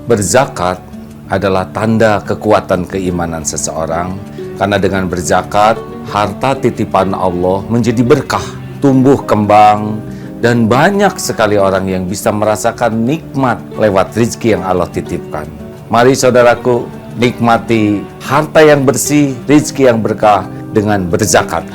Berzakat adalah tanda kekuatan keimanan seseorang, karena dengan berzakat, harta titipan Allah menjadi berkah, tumbuh kembang, dan banyak sekali orang yang bisa merasakan nikmat lewat rezeki yang Allah titipkan. Mari saudaraku, nikmati harta yang bersih, rezeki yang berkah dengan berzakat.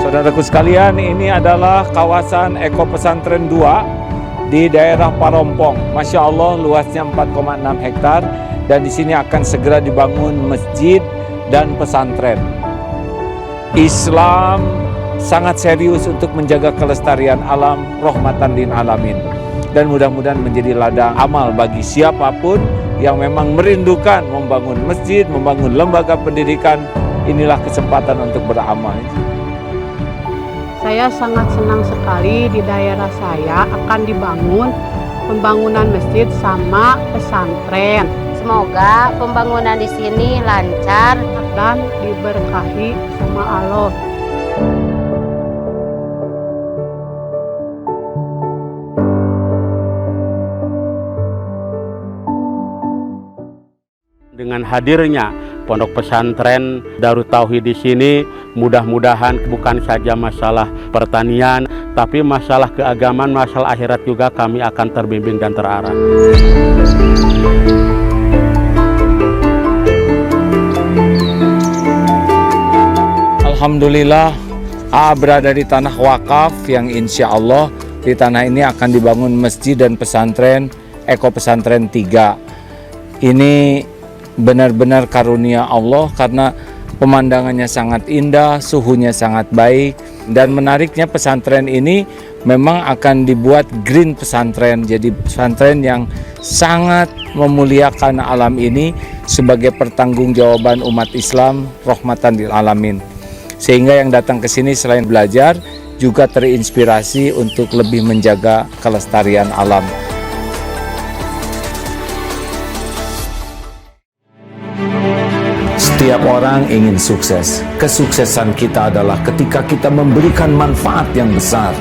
Saudaraku sekalian, ini adalah kawasan Eko Pesantren 2 di daerah Parompong. Masya Allah, luasnya 4,6 hektar dan di sini akan segera dibangun masjid dan pesantren. Islam sangat serius untuk menjaga kelestarian alam, rahmatan lil alamin, dan mudah-mudahan menjadi ladang amal bagi siapapun yang memang merindukan membangun masjid, membangun lembaga pendidikan. Inilah kesempatan untuk beramal. Saya sangat senang sekali di daerah saya akan dibangun pembangunan masjid sama pesantren. Semoga pembangunan di sini lancar dan diberkahi sama Allah. Dengan hadirnya pondok pesantren Darut Tauhid di sini, mudah-mudahan bukan saja masalah pertanian, tapi masalah keagamaan, masalah akhirat juga kami akan terbimbing dan terarah. Alhamdulillah, berada di tanah wakaf yang insya Allah di tanah ini akan dibangun masjid dan pesantren Eko Pesantren 3. Ini benar-benar karunia Allah karena pemandangannya sangat indah, suhunya sangat baik, dan menariknya pesantren ini memang akan dibuat green pesantren, jadi pesantren yang sangat memuliakan alam ini sebagai pertanggungjawaban umat Islam, rahmatan lil alamin. Sehingga yang datang ke sini selain belajar juga terinspirasi untuk lebih menjaga kelestarian alam. Setiap orang ingin sukses. Kesuksesan kita adalah ketika kita memberikan manfaat yang besar.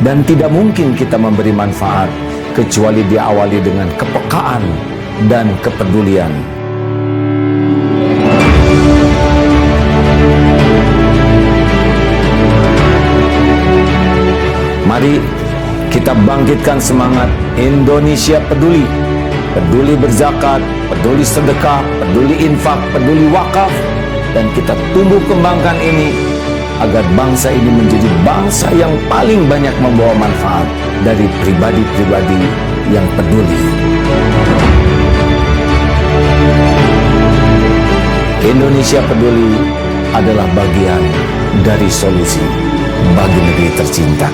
Dan tidak mungkin kita memberi manfaat kecuali diawali dengan kepekaan dan kepedulian. Mari kita bangkitkan semangat Indonesia Peduli. Peduli berzakat, peduli sedekah, peduli infak, peduli wakaf, dan kita tumbuh kembangkan ini agar bangsa ini menjadi bangsa yang paling banyak membawa manfaat dari pribadi-pribadi yang peduli. Indonesia Peduli adalah bagian dari solusi bagi negeri tercinta.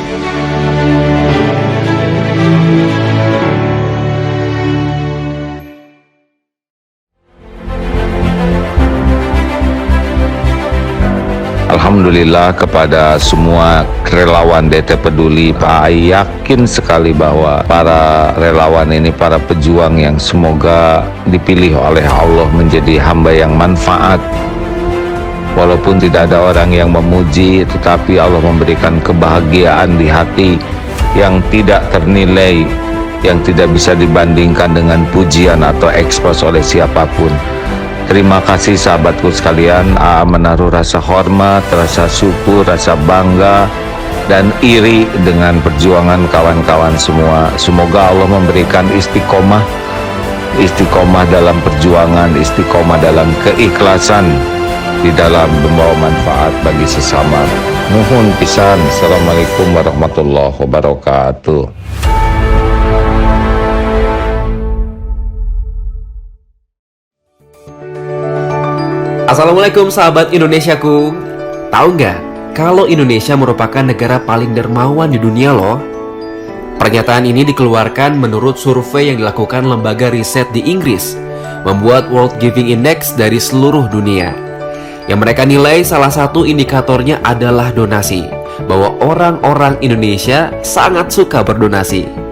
Alhamdulillah kepada semua relawan DT Peduli, Pak Ai yakin sekali bahwa para relawan ini, para pejuang yang semoga dipilih oleh Allah menjadi hamba yang manfaat. Walaupun tidak ada orang yang memuji, tetapi Allah memberikan kebahagiaan di hati yang tidak ternilai, yang tidak bisa dibandingkan dengan pujian atau ekspos oleh siapapun. Terima kasih sahabatku sekalian. Menaruh rasa hormat, rasa syukur, rasa bangga dan iri dengan perjuangan kawan-kawan semua. Semoga Allah memberikan istiqomah dalam perjuangan, istiqomah dalam keikhlasan di dalam membawa manfaat bagi sesama. Nuhun pisan. Assalamualaikum warahmatullahi wabarakatuh. Assalamualaikum sahabat Indonesiaku. Tahu nggak kalau Indonesia merupakan negara paling dermawan di dunia loh? Pernyataan ini dikeluarkan menurut survei yang dilakukan lembaga riset di Inggris, membuat World Giving Index dari seluruh dunia. Yang mereka nilai salah satu indikatornya adalah donasi, bahwa orang-orang Indonesia sangat suka berdonasi.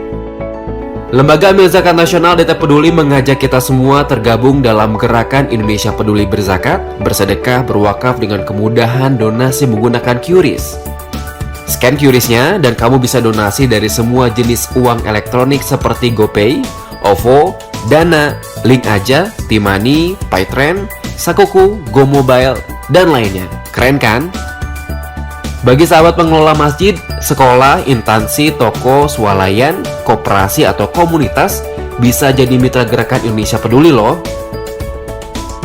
Lembaga Amil Zakat Nasional DT Peduli mengajak kita semua tergabung dalam gerakan Indonesia Peduli Berzakat, bersedekah, berwakaf dengan kemudahan donasi menggunakan QRIS. Scan QRIS-nya dan kamu bisa donasi dari semua jenis uang elektronik seperti GoPay, OVO, Dana, Link Aja, T-Money, Paytrend, Sakuku, GoMobile, dan lainnya. Keren kan? Bagi sahabat pengelola masjid, sekolah, instansi, toko, swalayan, koperasi atau komunitas bisa jadi mitra gerakan Indonesia Peduli loh.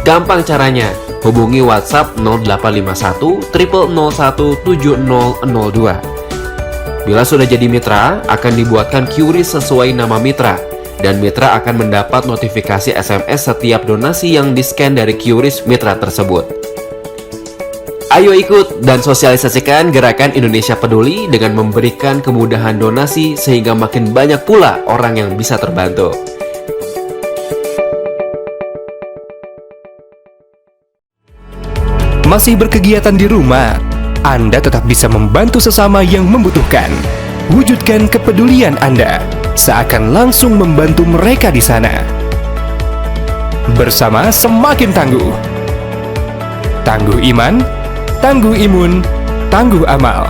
Gampang caranya, hubungi WhatsApp 0851 001 7002. Bila sudah jadi mitra, akan dibuatkan QRIS sesuai nama mitra, dan mitra akan mendapat notifikasi SMS setiap donasi yang di-scan dari QRIS mitra tersebut. Ayo ikut dan sosialisasikan gerakan Indonesia Peduli dengan memberikan kemudahan donasi sehingga makin banyak pula orang yang bisa terbantu. Masih berkegiatan di rumah, Anda tetap bisa membantu sesama yang membutuhkan. Wujudkan kepedulian Anda, seakan langsung membantu mereka di sana. Bersama semakin tangguh. Tangguh iman, tangguh imun, tangguh amal.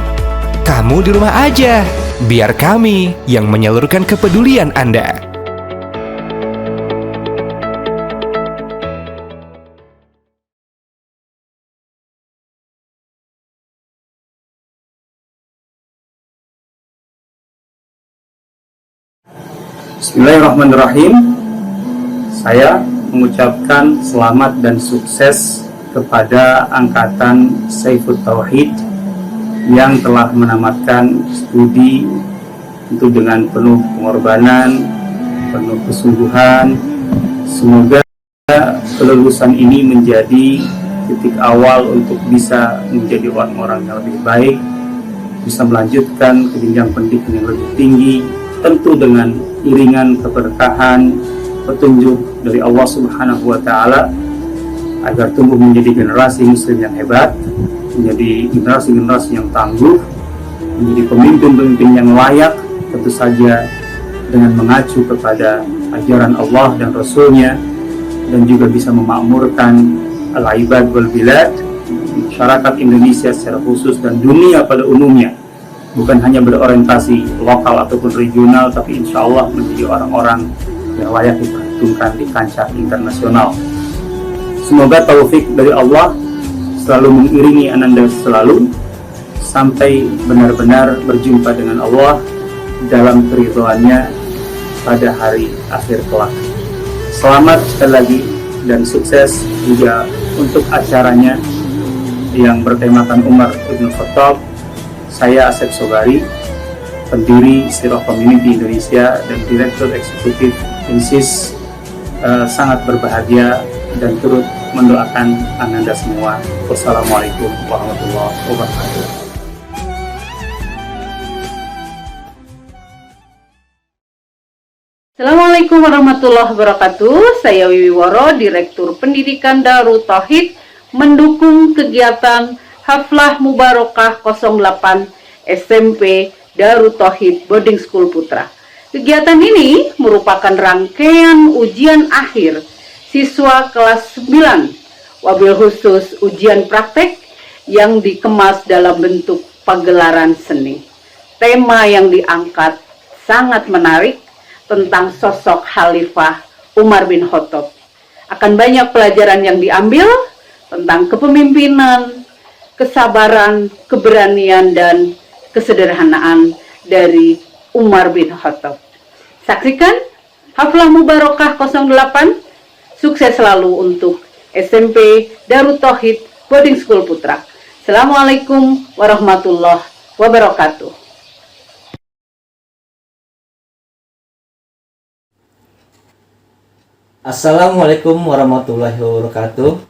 Kamu di rumah aja, biar kami yang menyalurkan kepedulian Anda. Bismillahirrahmanirrahim. Saya mengucapkan selamat dan sukses kepada Angkatan Saifut Tauhid yang telah menamatkan studi tentu dengan penuh pengorbanan, penuh kesungguhan. Semoga kelulusan ini menjadi titik awal untuk bisa menjadi orang-orang yang lebih baik, bisa melanjutkan ke jenjang pendidikan yang lebih tinggi, tentu dengan iringan keberkahan, petunjuk dari Allah Subhanahu wa Ta'ala, agar tumbuh menjadi generasi muslim yang hebat, menjadi generasi-generasi yang tangguh, menjadi pemimpin-pemimpin yang layak, tentu saja dengan mengacu kepada ajaran Allah dan Rasul-Nya, dan juga bisa memakmurkan al-ibad wal bilad, masyarakat Indonesia secara khusus dan dunia pada umumnya, bukan hanya berorientasi lokal ataupun regional, tapi insya Allah menjadi orang-orang yang layak diperhitungkan di kancah internasional. Semoga taufik dari Allah selalu mengiringi Ananda selalu sampai benar-benar berjumpa dengan Allah dalam keridhaannya pada hari akhir kelak. Selamat sekali lagi dan sukses juga untuk acaranya yang bertemakan Umar Ibn Khattab. Saya Asep Sobari, pendiri Sirah Community Indonesia dan Direktur Eksekutif INSIS, sangat berbahagia dan turut mendoakan Anda semua. Wassalamualaikum warahmatullahi wabarakatuh. Assalamualaikum warahmatullahi wabarakatuh. Saya Wiwi Woro, Direktur Pendidikan Darut Tauhid, mendukung kegiatan Haflah Mubarokah 08 SMP Darut Tauhid Boarding School Putra. Kegiatan ini merupakan rangkaian ujian akhir siswa kelas 9, wabil khusus ujian praktek yang dikemas dalam bentuk pagelaran seni. Tema yang diangkat sangat menarik tentang sosok Khalifah Umar bin Khattab. Akan banyak pelajaran yang diambil tentang kepemimpinan, kesabaran, keberanian, dan kesederhanaan dari Umar bin Khattab. Saksikan Haflah Mubarokah 08. Sukses selalu untuk SMP Darut Tauhid Boarding School Putra. Assalamualaikum warahmatullahi wabarakatuh. Assalamualaikum warahmatullahi wabarakatuh.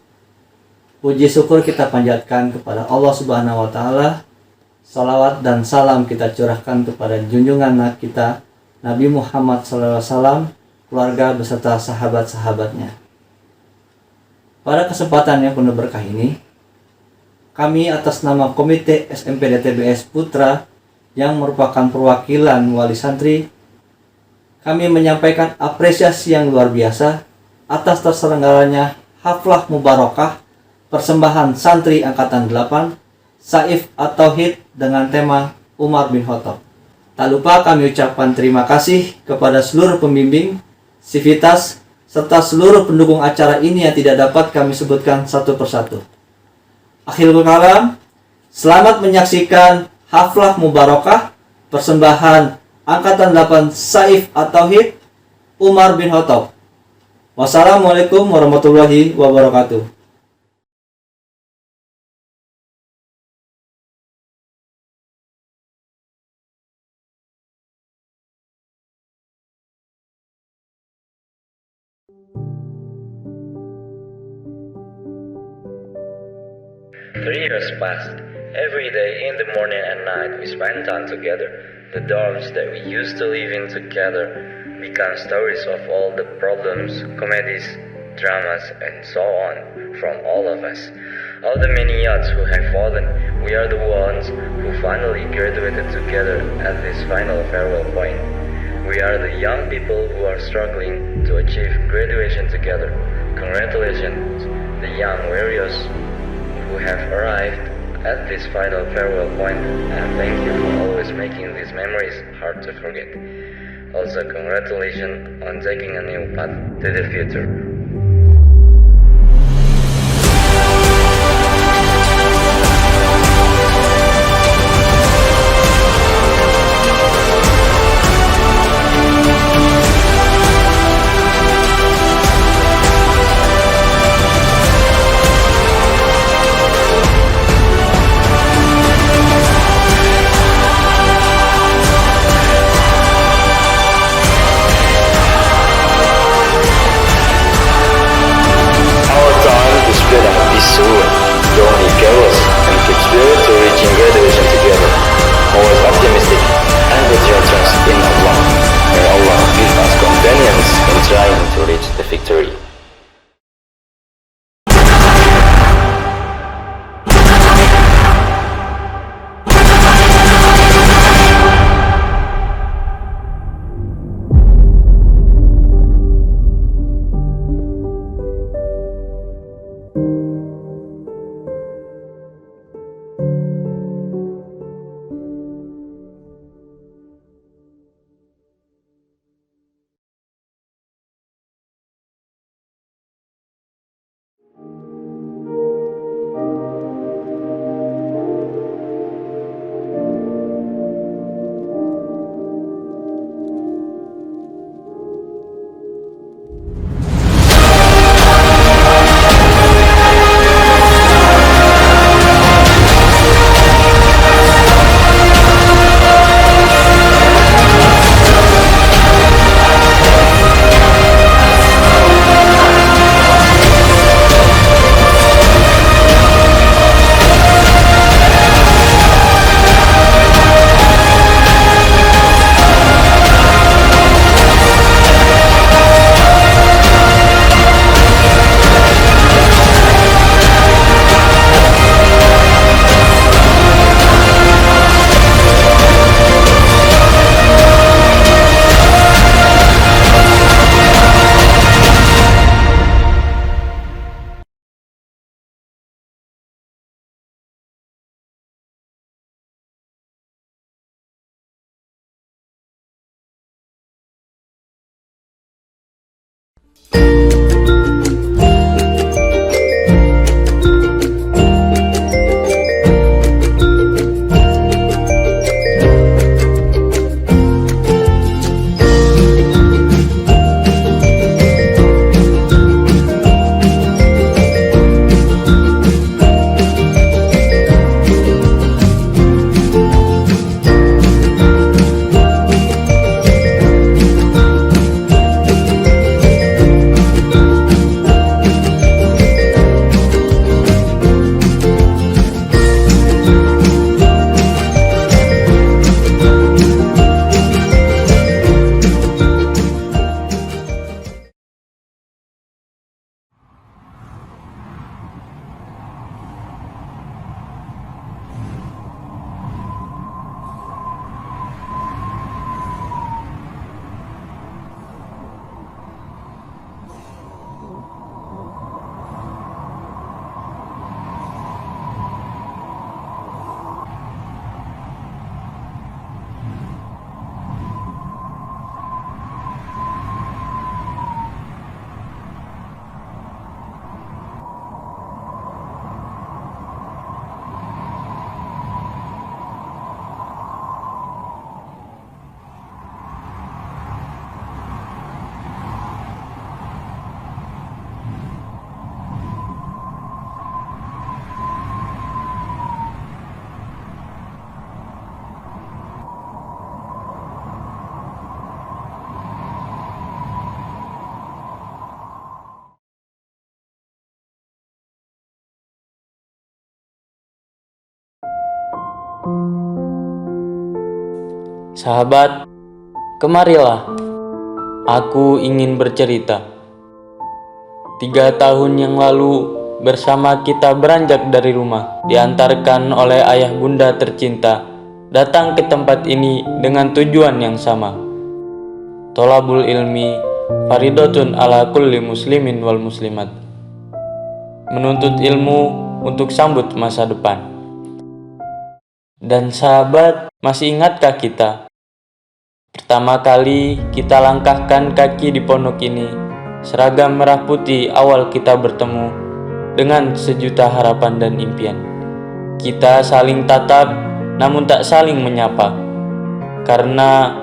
Puji syukur kita panjatkan kepada Allah Subhanahu wa Ta'ala. Salawat dan salam kita curahkan kepada junjungan kita Nabi Muhammad SAW, keluarga beserta sahabat-sahabatnya. Pada kesempatan yang penuh berkah ini, kami atas nama Komite SMP DTBS Putra yang merupakan perwakilan wali santri, kami menyampaikan apresiasi yang luar biasa atas terselenggaranya Haflah Mubarokah persembahan santri angkatan 8 Saif At-Tauhid dengan tema Umar bin Khattab. Tak lupa kami ucapkan terima kasih kepada seluruh pembimbing, sivitas, serta seluruh pendukung acara ini yang tidak dapat kami sebutkan satu persatu. Akhirul kalam, selamat menyaksikan Haflah Mubarokah persembahan angkatan 8 Saif At-Tauhid Umar bin Khattab. Wassalamualaikum warahmatullahi wabarakatuh. Three years passed. Every day, in the morning and night, we spent time together. The dorms that we used to live in together become stories of all the problems, comedies, dramas, and so on from all of us. Of the many yachts who have fallen, we are the ones who finally graduated together at this final farewell point. We are the young people who are struggling to achieve graduation together. Congratulations, the young warriors who have arrived at this final farewell point, and thank you for always making these memories hard to forget. Also, congratulations on taking a new path to the future. Sahabat, kemarilah. Aku ingin bercerita. 3 tahun yang lalu, bersama kita beranjak dari rumah, diantarkan oleh ayah bunda tercinta, datang ke tempat ini dengan tujuan yang sama. Tholabul ilmi, faridatun ala kulli muslimin wal muslimat. Menuntut ilmu untuk sambut masa depan. Dan sahabat, masih ingatkah kita? Pertama kali kita langkahkan kaki di pondok ini, seragam merah putih awal kita bertemu, dengan sejuta harapan dan impian. Kita saling tatap, namun tak saling menyapa, karena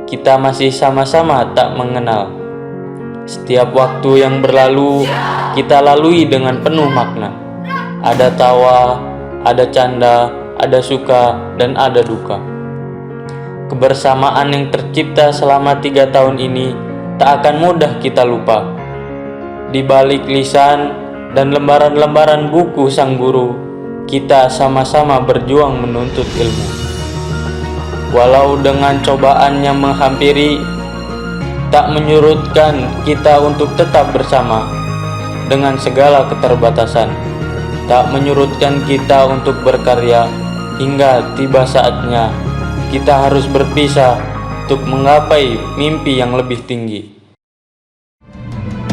kita masih sama-sama tak mengenal. Setiap waktu yang berlalu, kita lalui dengan penuh makna. Ada tawa, ada canda, ada suka, dan ada duka. Kebersamaan yang tercipta selama 3 tahun ini tak akan mudah kita lupa. Di balik lisan dan lembaran-lembaran buku sang guru, kita sama-sama berjuang menuntut ilmu. Walau dengan cobaan yang menghampiri, tak menyurutkan kita untuk tetap bersama. Dengan segala keterbatasan, tak menyurutkan kita untuk berkarya, hingga tiba saatnya kita harus berpisah untuk menggapai mimpi yang lebih tinggi.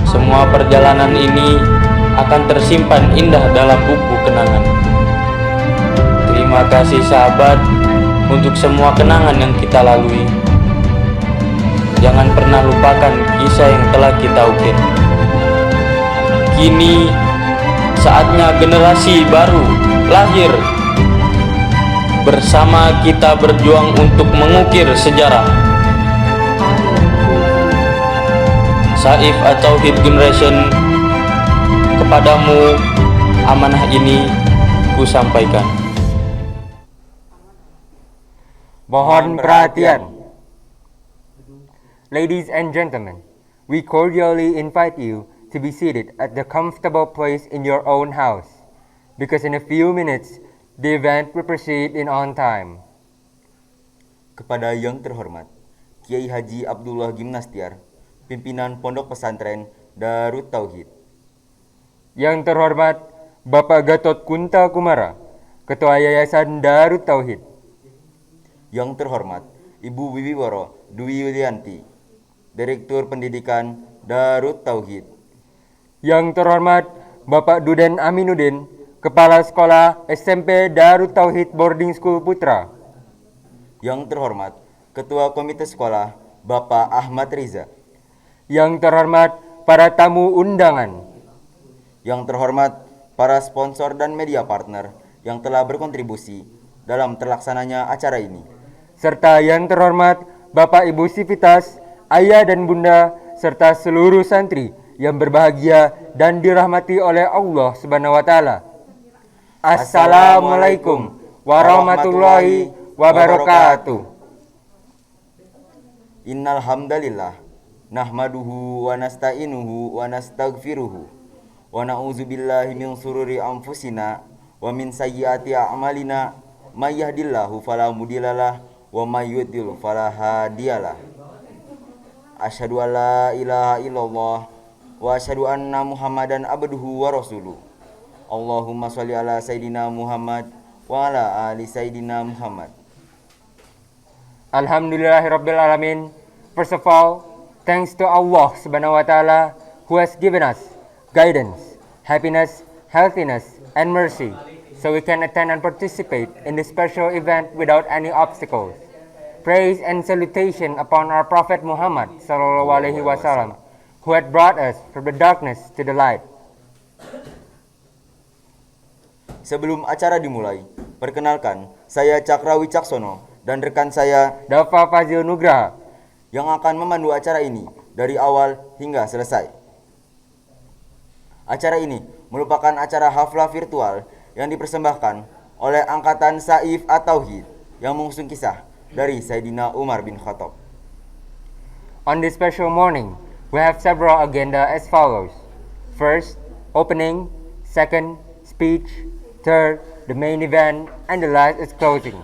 Semua perjalanan ini akan tersimpan indah dalam buku kenangan. Terima kasih sahabat untuk semua kenangan yang kita lalui. Jangan pernah lupakan kisah yang telah kita ukir. Kini saatnya generasi baru lahir. Bersama kita berjuang untuk mengukir sejarah. Saif at-Tauhid Generation, kepadamu amanah ini ku sampaikan. Mohon perhatian. Ladies and gentlemen, we cordially invite you to be seated at the comfortable place in your own house, because in a few minutes, the event will proceed in on time. Kepada yang terhormat, Kiai Haji Abdullah Gimnastiar, pimpinan Pondok Pesantren Darut Tauhid. Yang terhormat, Bapak Gatot Kunta Kumara, Ketua Yayasan Darut Tauhid. Yang terhormat, Ibu Wiwiworo Dwi Yulianti, Direktur Pendidikan Darut Tauhid. Yang terhormat, Bapak Duden Aminuddin, Kepala Sekolah SMP Darut Tauhid Boarding School Putra. Yang terhormat, Ketua Komite Sekolah Bapak Ahmad Riza. Yang terhormat, para tamu undangan, yang terhormat para sponsor dan media partner yang telah berkontribusi dalam terlaksananya acara ini, serta yang terhormat Bapak Ibu Sivitas, Ayah dan Bunda, serta seluruh santri yang berbahagia dan dirahmati oleh Allah Subhanahu wa taala. Assalamualaikum warahmatullahi wabarakatuh. Innal hamdalillah nahmaduhu wa nasta'inuhu wa nastaghfiruhu wa na'udzubillahi min sururi anfusina wa min sayyiati a'malina may yahdihillahu fala mudhillalah wa may yudlil fala hadiyalah. Asyhadu an la ilaha illallah wa asyhadu anna Muhammadan abduhu wa rasuluh. Allahumma shalli ala sayidina Muhammad wa ala ali sayidina Muhammad. Alhamdulillahirabbil alamin. First of all, thanks to Allah Subhanahu wa taala who has given us guidance, happiness, healthiness, and mercy so we can attend and participate in this special event without any obstacles. Praise and salutation upon our Prophet Muhammad sallallahu alaihi wasallam who had brought us from the darkness to the light. Sebelum acara dimulai, perkenalkan saya Cakra Wicaksono dan rekan saya Dava Fazil Nugraha yang akan memandu acara ini dari awal hingga selesai. Acara ini merupakan acara haflah virtual yang dipersembahkan oleh Angkatan Saif At-Tauhid yang mengusung kisah dari Sayyidina Umar bin Khattab. On this special morning, we have several agenda as follows. First, opening. Second, speech. Third, the main event. And the last is closing.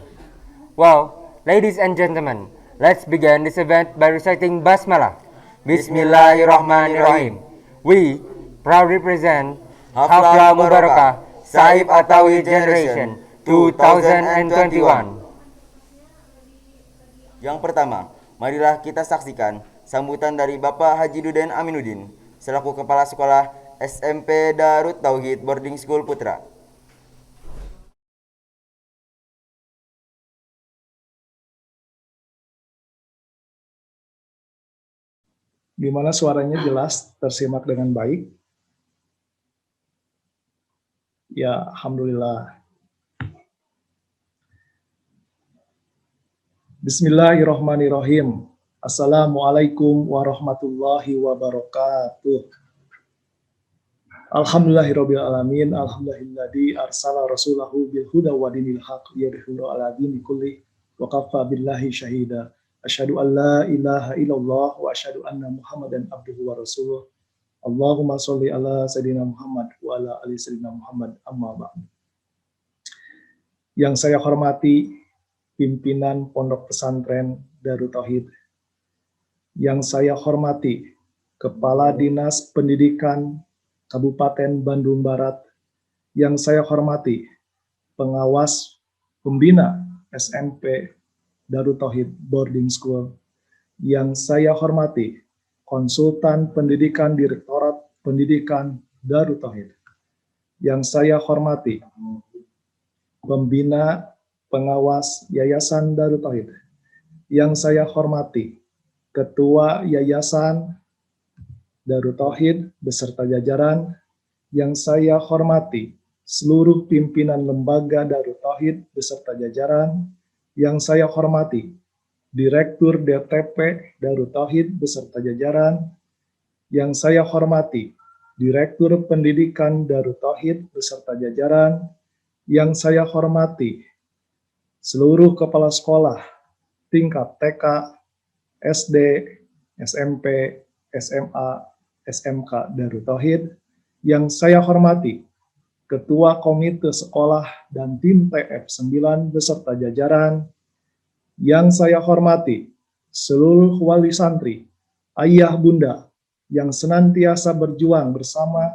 Well, ladies and gentlemen, let's begin this event by reciting Basmalah. Bismillahirrahmanirrahim. We proudly present Haflah Mubarakah Saif At-Tauhid Generation 2021. Yang pertama, marilah kita saksikan sambutan dari Bapak Haji Duden Aminuddin selaku Kepala Sekolah SMP Darut Tauhid Boarding School Putra. Gimana suaranya jelas, tersimak dengan baik? Ya, alhamdulillah. Bismillahirrahmanirrahim. Assalamualaikum warahmatullahi wabarakatuh. Alhamdulillahirabbil alamin. Alhamdulillahilladzi arsala rasulahu bil huda wa dinil haqq yudhhiru ala dini kulli wa kafa billahi syahida. Asyhadu an la ilaha illallah wa asyhadu anna Muhammadan abduhu wa rasuluh. Allahumma sholli ala sayyidina Muhammad wa ala ali sayyidina Muhammad, amma ba'd. Yang saya hormati pimpinan Pondok Pesantren Darut Tauhid. Yang saya hormati Kepala Dinas Pendidikan Kabupaten Bandung Barat. Yang saya hormati pengawas pembina SMP Darut Tauhid Boarding School. Yang saya hormati konsultan pendidikan Direktorat Pendidikan Darut Tauhid. Yang saya hormati pembina pengawas Yayasan Darut Tauhid. Yang saya hormati Ketua Yayasan Darut Tauhid beserta jajaran. Yang saya hormati seluruh pimpinan lembaga Darut Tauhid beserta jajaran. Yang saya hormati Direktur DTP Darut Tauhid beserta jajaran. Yang saya hormati Direktur Pendidikan Darut Tauhid beserta jajaran. Yang saya hormati seluruh kepala sekolah tingkat TK, SD, SMP, SMA, SMK Darut Tauhid. Yang saya hormati Ketua Komite Sekolah dan tim TF9 beserta jajaran. Yang saya hormati seluruh wali santri, ayah bunda yang senantiasa berjuang bersama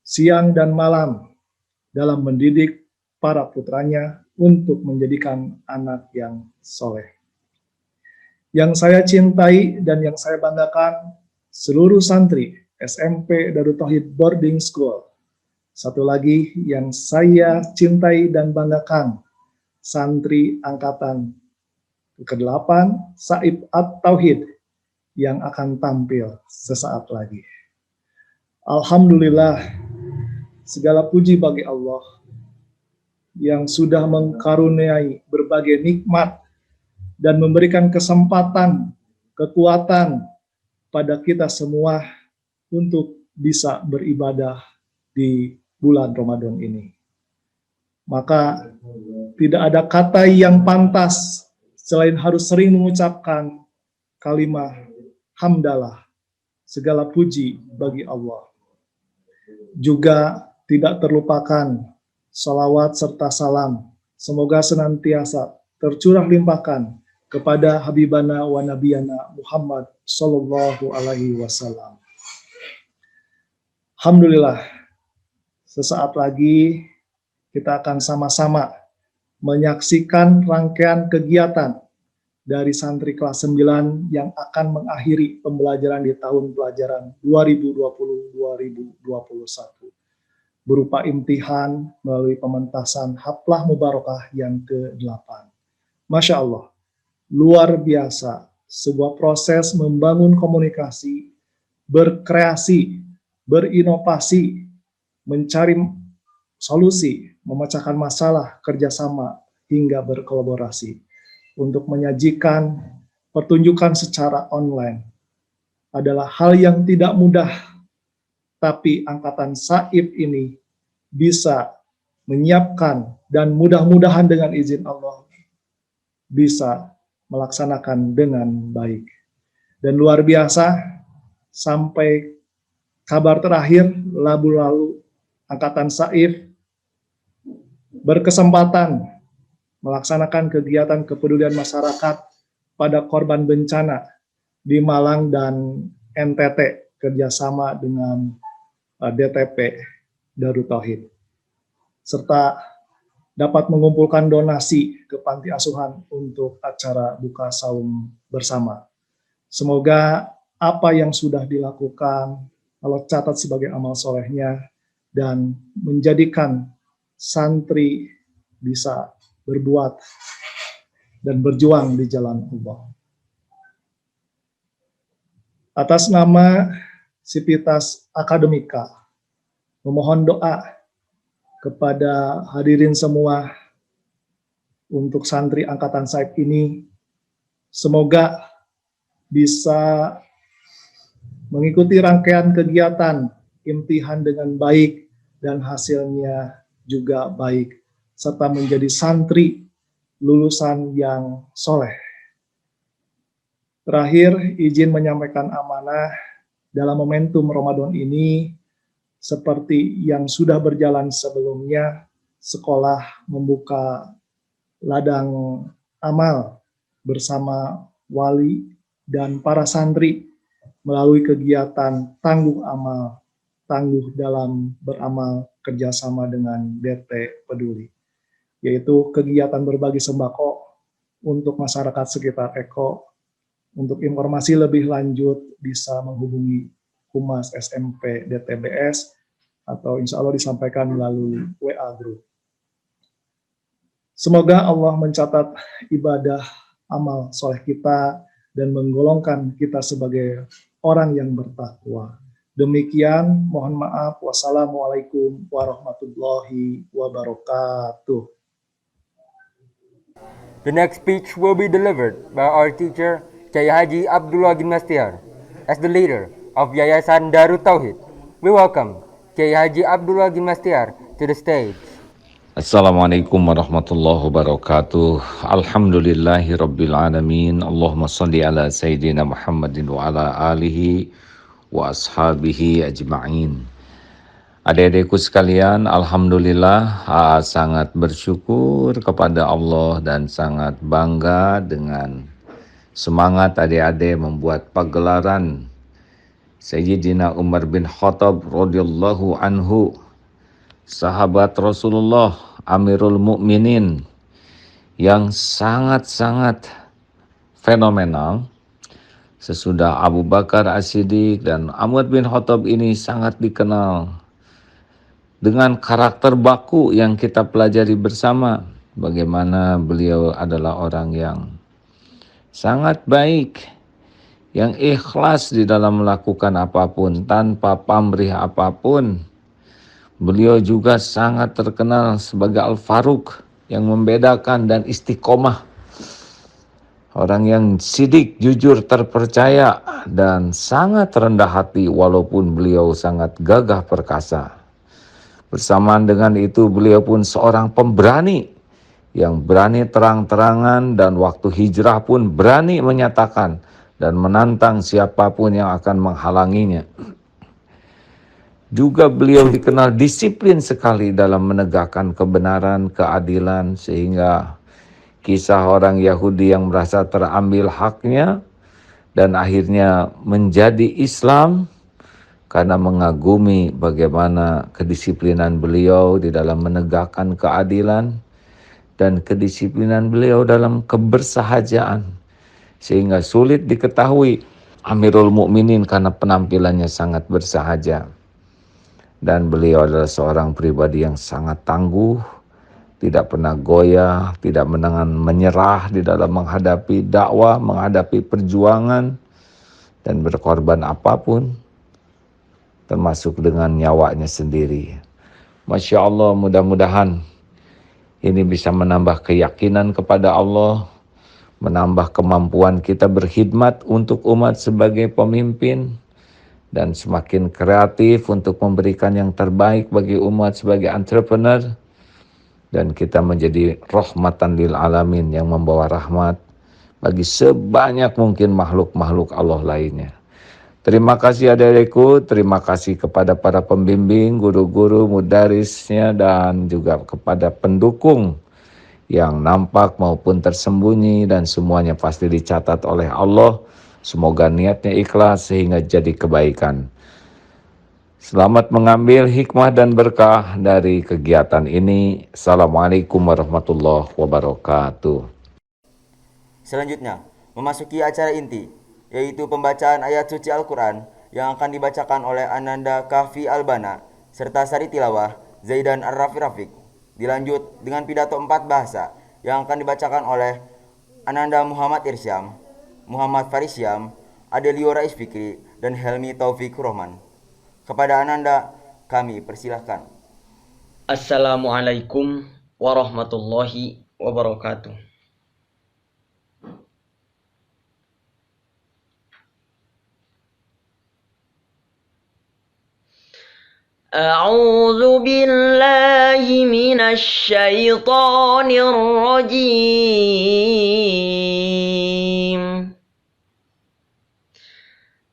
siang dan malam dalam mendidik para putranya untuk menjadikan anak yang soleh. Yang saya cintai dan yang saya banggakan seluruh santri SMP Darut Tauhid Boarding School. Satu lagi yang saya cintai dan banggakan, santri angkatan ke-8 Saif At-Tauhid yang akan tampil sesaat lagi. Alhamdulillah, segala puji bagi Allah yang sudah mengkaruniai berbagai nikmat dan memberikan kesempatan, kekuatan pada kita semua untuk bisa beribadah di bulan Ramadan ini. Maka tidak ada kata yang pantas selain harus sering mengucapkan kalimat hamdalah, segala puji bagi Allah. Juga tidak terlupakan salawat serta salam, semoga senantiasa tercurah limpahkan kepada Habibana wa Nabiyana Muhammad Sallallahu Alaihi Wasallam. Alhamdulillah, sesaat lagi kita akan sama-sama menyaksikan rangkaian kegiatan dari santri kelas 9 yang akan mengakhiri pembelajaran di tahun pelajaran 2020-2021 berupa imtihan melalui pementasan Haflah Mubarakah yang ke-8. Masya Allah, luar biasa, sebuah proses membangun komunikasi, berkreasi, berinovasi, mencari solusi, memecahkan masalah, kerjasama, hingga berkolaborasi untuk menyajikan pertunjukan secara online adalah hal yang tidak mudah, tapi angkatan Saif ini bisa menyiapkan dan mudah-mudahan dengan izin Allah bisa melaksanakan dengan baik. Dan luar biasa, sampai kabar terakhir lalu angkatan Saif berkesempatan melaksanakan kegiatan kepedulian masyarakat pada korban bencana di Malang dan NTT kerjasama dengan DTP Darut Tauhid, serta dapat mengumpulkan donasi ke panti asuhan untuk acara buka saum bersama. Semoga apa yang sudah dilakukan Allah catat sebagai amal solehnya dan menjadikan santri bisa berbuat dan berjuang di jalan Allah. Atas nama Sivitas Akademika, memohon doa kepada hadirin semua untuk santri angkatan Saif ini, semoga bisa mengikuti rangkaian kegiatan imtihan dengan baik dan hasilnya juga baik, serta menjadi santri lulusan yang soleh. Terakhir, izin menyampaikan amanah dalam momentum Ramadan ini, seperti yang sudah berjalan sebelumnya, sekolah membuka ladang amal bersama wali dan para santri melalui kegiatan tangguh amal, tangguh dalam beramal kerjasama dengan DT Peduli, yaitu kegiatan berbagi sembako untuk masyarakat sekitar Eko. Untuk informasi lebih lanjut bisa menghubungi Humas SMP DTBS atau insya Allah disampaikan melalui WA Group. Semoga Allah mencatat ibadah amal soleh kita dan menggolongkan kita sebagai orang yang bertakwa. Demikian, mohon maaf. Wassalamualaikum warahmatullahi wabarakatuh. The next speech will be delivered by our teacher, Kiai Haji Abdullah Gimnastiar. As the leader of Yayasan Darut Tauhid, we welcome Kiai Haji Abdullah Gimnastiar to the stage. Assalamualaikum warahmatullahi wabarakatuh. Alhamdulillahi rabbil alamin. Allahumma salli ala Sayyidina Muhammadin wa ala alihi wa ashabihi ajma'in. Adik-adikku sekalian, Alhamdulillah, sangat bersyukur kepada Allah dan sangat bangga dengan semangat adik-adik membuat pagelaran Sayyidina Umar bin Khattab radhiyallahu anhu, sahabat Rasulullah, Amirul Mukminin, yang sangat-sangat fenomenal. Sesudah Abu Bakar As-Siddiq dan Umar bin Khattab ini sangat dikenal dengan karakter baku yang kita pelajari bersama, bagaimana beliau adalah orang yang sangat baik, yang ikhlas di dalam melakukan apapun tanpa pamrih apapun. Beliau juga sangat terkenal sebagai Al-Faruq yang membedakan dan istiqomah. Orang yang sidik, jujur, terpercaya dan sangat rendah hati walaupun beliau sangat gagah perkasa. Bersamaan dengan itu beliau pun seorang pemberani yang berani terang-terangan dan waktu hijrah pun berani menyatakan dan menantang siapapun yang akan menghalanginya. Juga beliau dikenal disiplin sekali dalam menegakkan kebenaran, keadilan, sehingga kisah orang Yahudi yang merasa terambil haknya dan akhirnya menjadi Islam karena mengagumi bagaimana kedisiplinan beliau di dalam menegakkan keadilan dan kedisiplinan beliau dalam kebersahajaan, sehingga sulit diketahui Amirul Mukminin karena penampilannya sangat bersahaja. Dan beliau adalah seorang pribadi yang sangat tangguh, tidak pernah goyah, tidak menyerah di dalam menghadapi dakwah, menghadapi perjuangan, dan berkorban apapun, termasuk dengan nyawanya sendiri. Masya Allah, mudah-mudahan ini bisa menambah keyakinan kepada Allah, menambah kemampuan kita berkhidmat untuk umat sebagai pemimpin, dan semakin kreatif untuk memberikan yang terbaik bagi umat sebagai entrepreneur, dan kita menjadi rahmatan lil alamin yang membawa rahmat bagi sebanyak mungkin makhluk-makhluk Allah lainnya. Terima kasih adik-adikku, terima kasih kepada para pembimbing, guru-guru, mudarisnya, dan juga kepada pendukung yang nampak maupun tersembunyi, dan semuanya pasti dicatat oleh Allah. Semoga niatnya ikhlas sehingga jadi kebaikan. Selamat mengambil hikmah dan berkah dari kegiatan ini. Assalamualaikum warahmatullahi wabarakatuh. Selanjutnya, memasuki acara inti, yaitu pembacaan ayat suci Al-Quran yang akan dibacakan oleh Ananda Kahfi Albana serta sari tilawah Zaidan Ar-Rafiq. Dilanjut dengan pidato 4 bahasa yang akan dibacakan oleh Ananda Muhammad Irsyam, Muhammad Farisyam, Adelio Rais Fikri, dan Helmi Taufik Rohman. Kepada Ananda, kami persilahkan. Assalamualaikum warahmatullahi wabarakatuh. A'udzu billahi minasy syaithanir rajim.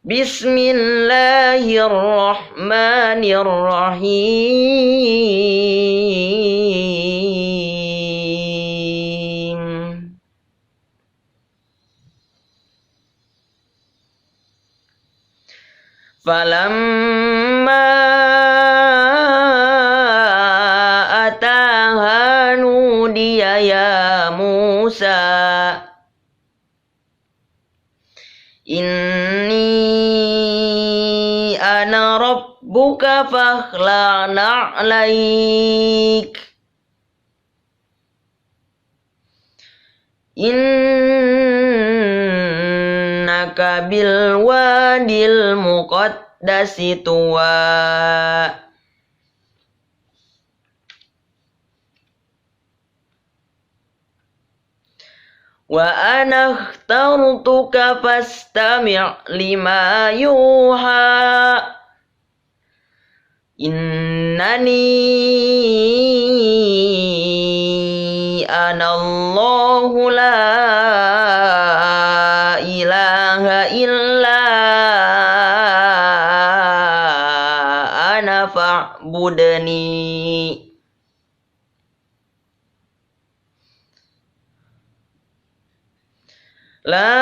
Bismillahirrahmanirrahim. Falamma ataha nudiya ya Musa inni ana rabbuka fakhla'na 'alaik innaka bil wadil muqaddasi tuwa wa ana ikhtartuka fastami' lima yuha innani ana Allahu la ilaha illa ana fa'budni. La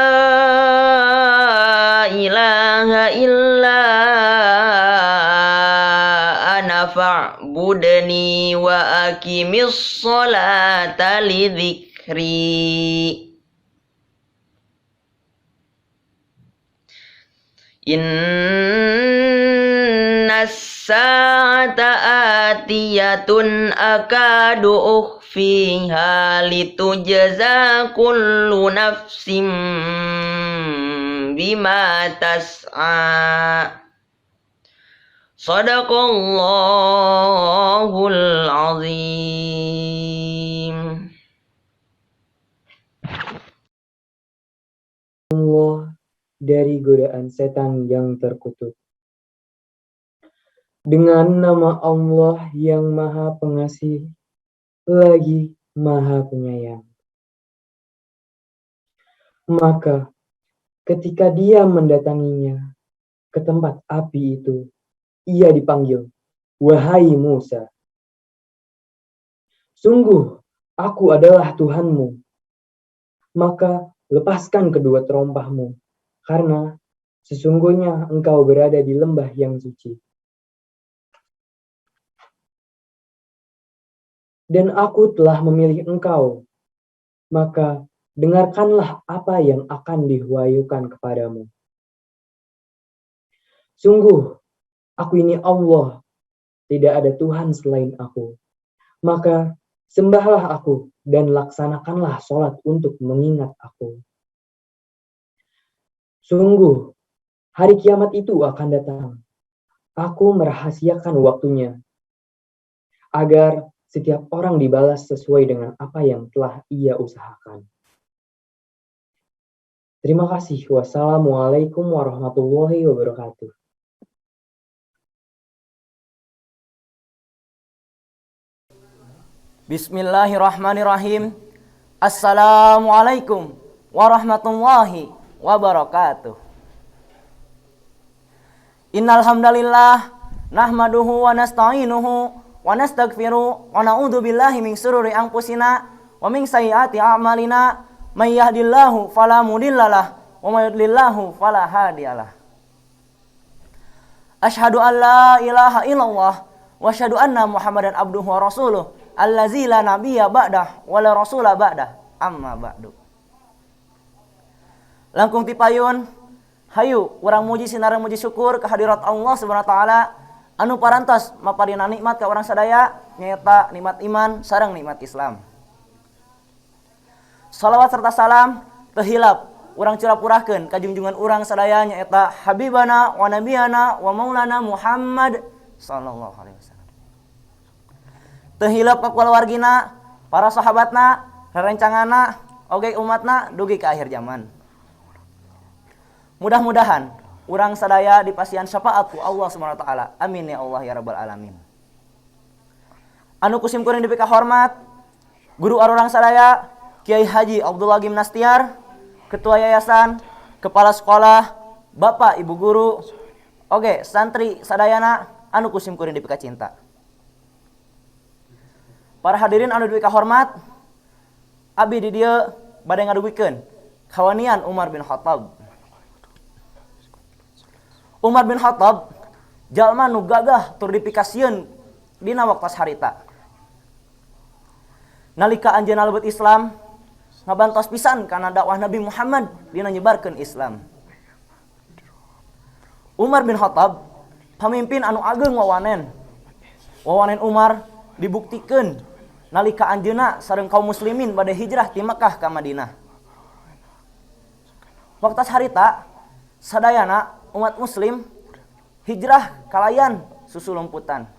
ilaha illa ana fa'budni wa aqimis sholata li dzikri. Innas sa'ata atiyatun akadu ukhfiha litujza kullu nafsim bima tas'a. Sadaqallahul azim. Allah dari godaan setan yang terkutuk. Dengan nama Allah yang Maha Pengasih, lagi Maha Penyayang. Maka ketika dia mendatanginya ke tempat api itu, ia dipanggil, "Wahai Musa, sungguh aku adalah Tuhanmu, maka lepaskan kedua terompahmu, karena sesungguhnya engkau berada di lembah yang suci. Dan aku telah memilih engkau, maka dengarkanlah apa yang akan diwahyukan kepadamu. Sungguh, aku ini Allah, tidak ada Tuhan selain aku. Maka sembahlah aku dan laksanakanlah sholat untuk mengingat aku. Sungguh, hari kiamat itu akan datang. Aku merahasiakan waktunya, agar setiap orang dibalas sesuai dengan apa yang telah ia usahakan. Terima kasih. Wassalamualaikum warahmatullahi wabarakatuh. Bismillahirrahmanirrahim. Assalamualaikum warahmatullahi wabarakatuh. Innal hamdalillah nahmaduhu wa nasta'inuhu wa nastaghfiru wa na'udzu billahi min shururi anfusina wa min sayyiati a'malina may yahdihillahu fala mudhillalah wa may yudlillahu fala hadiyalah. Asyhadu an la ilaha illallah wa asyhadu anna Muhammadan abduhu wa rasuluh allazi la nabiyya ba'dah wa la rasula ba'dah amma ba'du. Langkung tipayun hayu urang muji sinareng muji syukur kehadirat Allah Subhanahu wa taala anu parantos maparina nikmat ka urang sadaya nyaeta nikmat iman sareng nikmat Islam. Salawat serta salam teu hilap urang curah-curahkeun ka junjungan urang sadaya nyaeta habibana wa nabiyana wa maulana Muhammad sallallahu alaihi wasallam. Teu hilap ka kulawargina, para sahabatna, rerencanganna, oge umatna dugi ka akhir zaman. Mudah-mudahan urang sadaya dipasihan syafaat ku Allah Subhanahu wa taala. Amin ya Allah ya rabbal alamin. Anu kusim kuring dipika hormat guru arurang sadaya Kiai Haji Abdullah Gimnastiar, ketua yayasan, kepala sekolah, bapak ibu guru, oge santri sadayana anu kusim kuring dipika cinta. Para hadirin anu dipika hormat, abdi di dieu bade ngadugikeun kawanian Umar bin Khattab. Umar bin Khattab jalma nu gagah tur dipikasieun dina waktos harita. Nalika anjeunna lebet Islam ngabantos pisan kana dakwah Nabi Muhammad dina nyebarkeun Islam. Umar bin Khattab pamimpin anu ageng wawanen. Wawanen Umar dibuktikeun nalika anjeunna sareng kaum muslimin bade hijrah ti Mekkah ka Madinah. Waktos harita sadayana umat muslim hijrah kalayan susulumputan.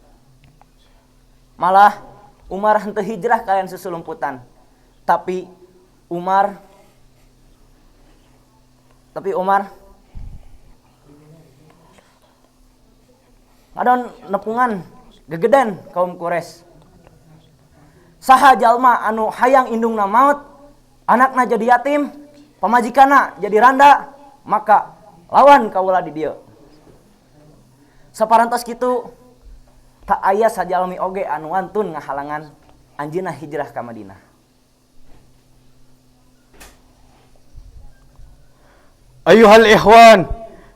Malah Umar henteu hijrah kalayan susulumputan. Tapi Umar ngadon nepungan gegeden kaum Quraisy. Saha jalma anu hayang indungna maut, anakna jadi yatim, pamajikanna jadi randa, maka lawan kaula di dieu. Saparantos kitu tak aya sajalmi oge anu wantun ngahalangan anjeunna hijrah ka Madinah. Ayuhal ikhwan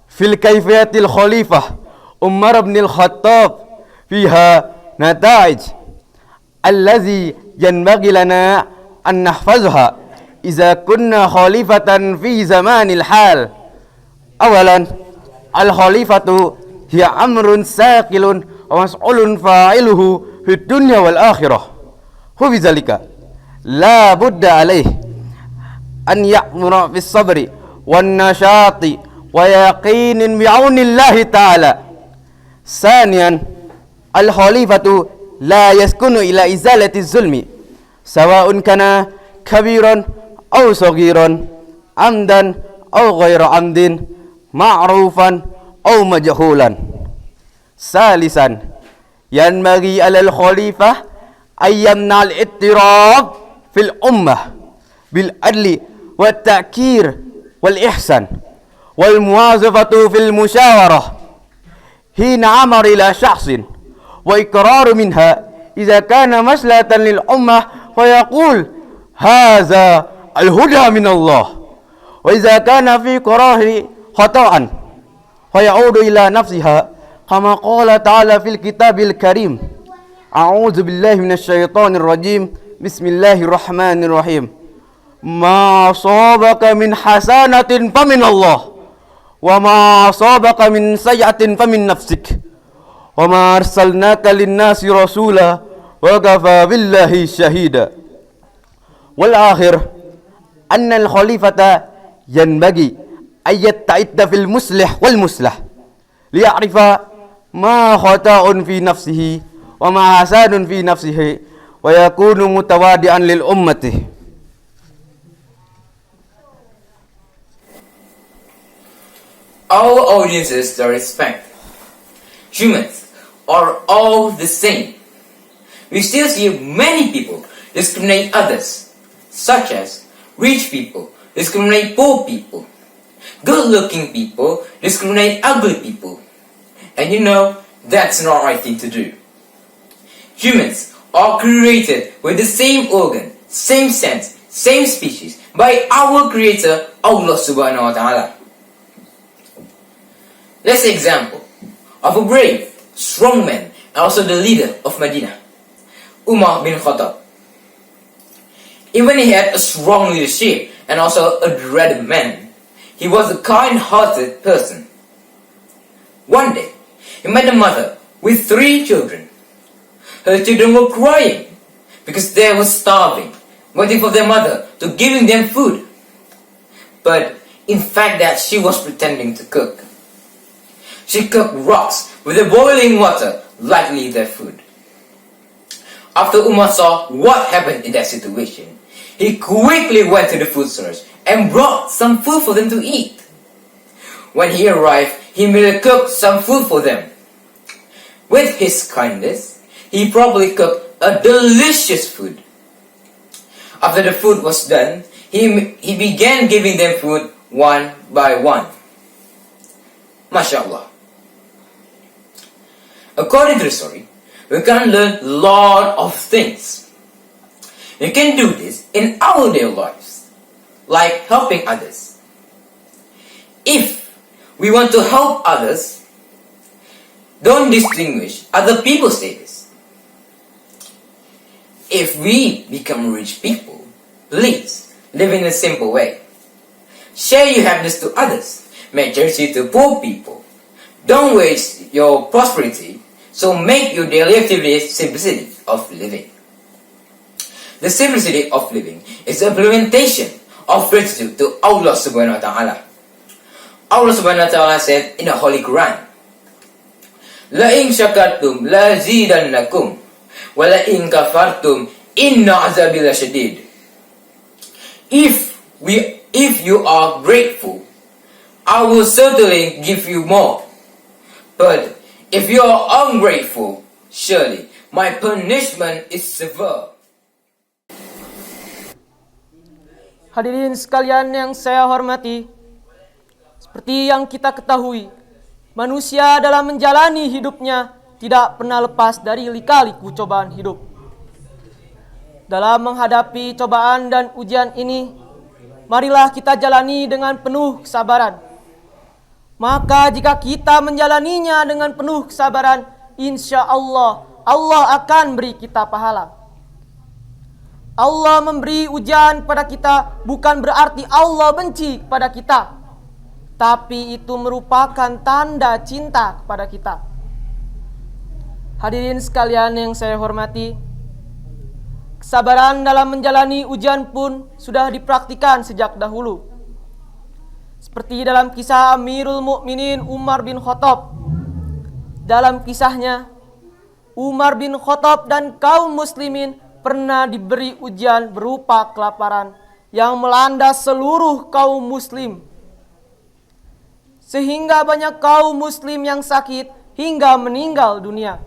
fil kaifiyatil khalifah Umar bin al-Khattab fiha nata'ij allazi yanbaghi lana an nahfazha idza kunna khalifatan fi zamanil hal. Awalan, al-khalifatu hiya amrun saqilun wa mas'ulun fa'iluhu fid dunya wal akhirah. Hu bidzalika la budda alayhi an ya'mura bis sabri wan nashati ويقين بعون الله تعالى. ثانيا الخليفة لا يسكن إلى إزالة الظلم سواء كان كبيرا أو صغيرا عمدا أو غير عمد معروفا أو مجهولا. ثالثا ينبغي على الخليفة أن يمنع الاضطراب في الأمة بالعدل والتأكير والإحسان والمواظبة في المشاورة حين أمر إلى شخص وإقرار منها إذا كان مصلحة للأمة ويقول هذا الهدى من الله، وإذا كان في قراره خطأ ويعود إلى نفسها كما قال تعالى في الكتاب الكريم أعوذ بالله من الشيطان الرجيم بسم الله الرحمن الرحيم ما أصابك من حسنة فمن الله وما أصابك من سيئة فمن نفسك وما أرسلناك للناس رسولا وكفى بالله شهيدا. والآخر أن الخليفة ينبغي أن يتعد في المصلح والمصلح ليعرف ما خطأ في نفسه وما حسن في نفسه ويكون متواضعا للأمة. All audiences to respect. Humans are all the same. We still see many people discriminate others, such as rich people discriminate poor people, good-looking people discriminate ugly people. And you know, that's not the right thing to do. Humans are created with the same organ, same sense, same species by our creator Allah subhanahu wa ta'ala. Let's say example of a brave, strong man and also the leader of Medina, Umar bin Khattab. Even he had a strong leadership and also a dreaded man, he was a kind-hearted person. One day, he met a mother with 3 children. Her children were crying because they were starving, waiting for their mother to giving them food. But in fact that she was pretending to cook. She cooked rocks with the boiling water, likely their food. After Umar saw what happened in that situation, he quickly went to the food source and brought some food for them to eat. When he arrived, he immediately cooked some food for them. With his kindness, he probably cooked a delicious food. After the food was done, he began giving them food one by one. MashaAllah. According to the story, we can learn a lot of things. We can do this in our daily lives, like helping others. If we want to help others, don't distinguish other people's status. If we become rich people, please live in a simple way. Share your happiness to others. Make charity to poor people. Don't waste your prosperity. So make your daily activities simplicity of living. The simplicity of living is the implementation of gratitude to Allah subhanahu wa ta'ala. Allah subhanahu wa ta'ala said in the Holy Quran, La in syakartum la zidannakum wa la in kafartum inna azabi lasyadid. If you are grateful, I will certainly give you more. But if you are ungrateful, surely my punishment is severe. Hadirin sekalian yang saya hormati, seperti yang kita ketahui, manusia dalam menjalani hidupnya tidak pernah lepas dari lika-liku cobaan hidup. Dalam menghadapi cobaan dan ujian ini, marilah kita jalani dengan penuh kesabaran. Maka jika kita menjalaninya dengan penuh kesabaran, insya Allah, Allah akan beri kita pahala. Allah memberi ujian pada kita bukan berarti Allah benci kepada kita, tapi itu merupakan tanda cinta kepada kita. Hadirin sekalian yang saya hormati, kesabaran dalam menjalani ujian pun sudah dipraktikkan sejak dahulu. Seperti dalam kisah Amirul Mukminin Umar bin Khattab. Dalam kisahnya, Umar bin Khattab dan kaum muslimin pernah diberi ujian berupa kelaparan yang melanda seluruh kaum muslim. Sehingga banyak kaum muslim yang sakit hingga meninggal dunia.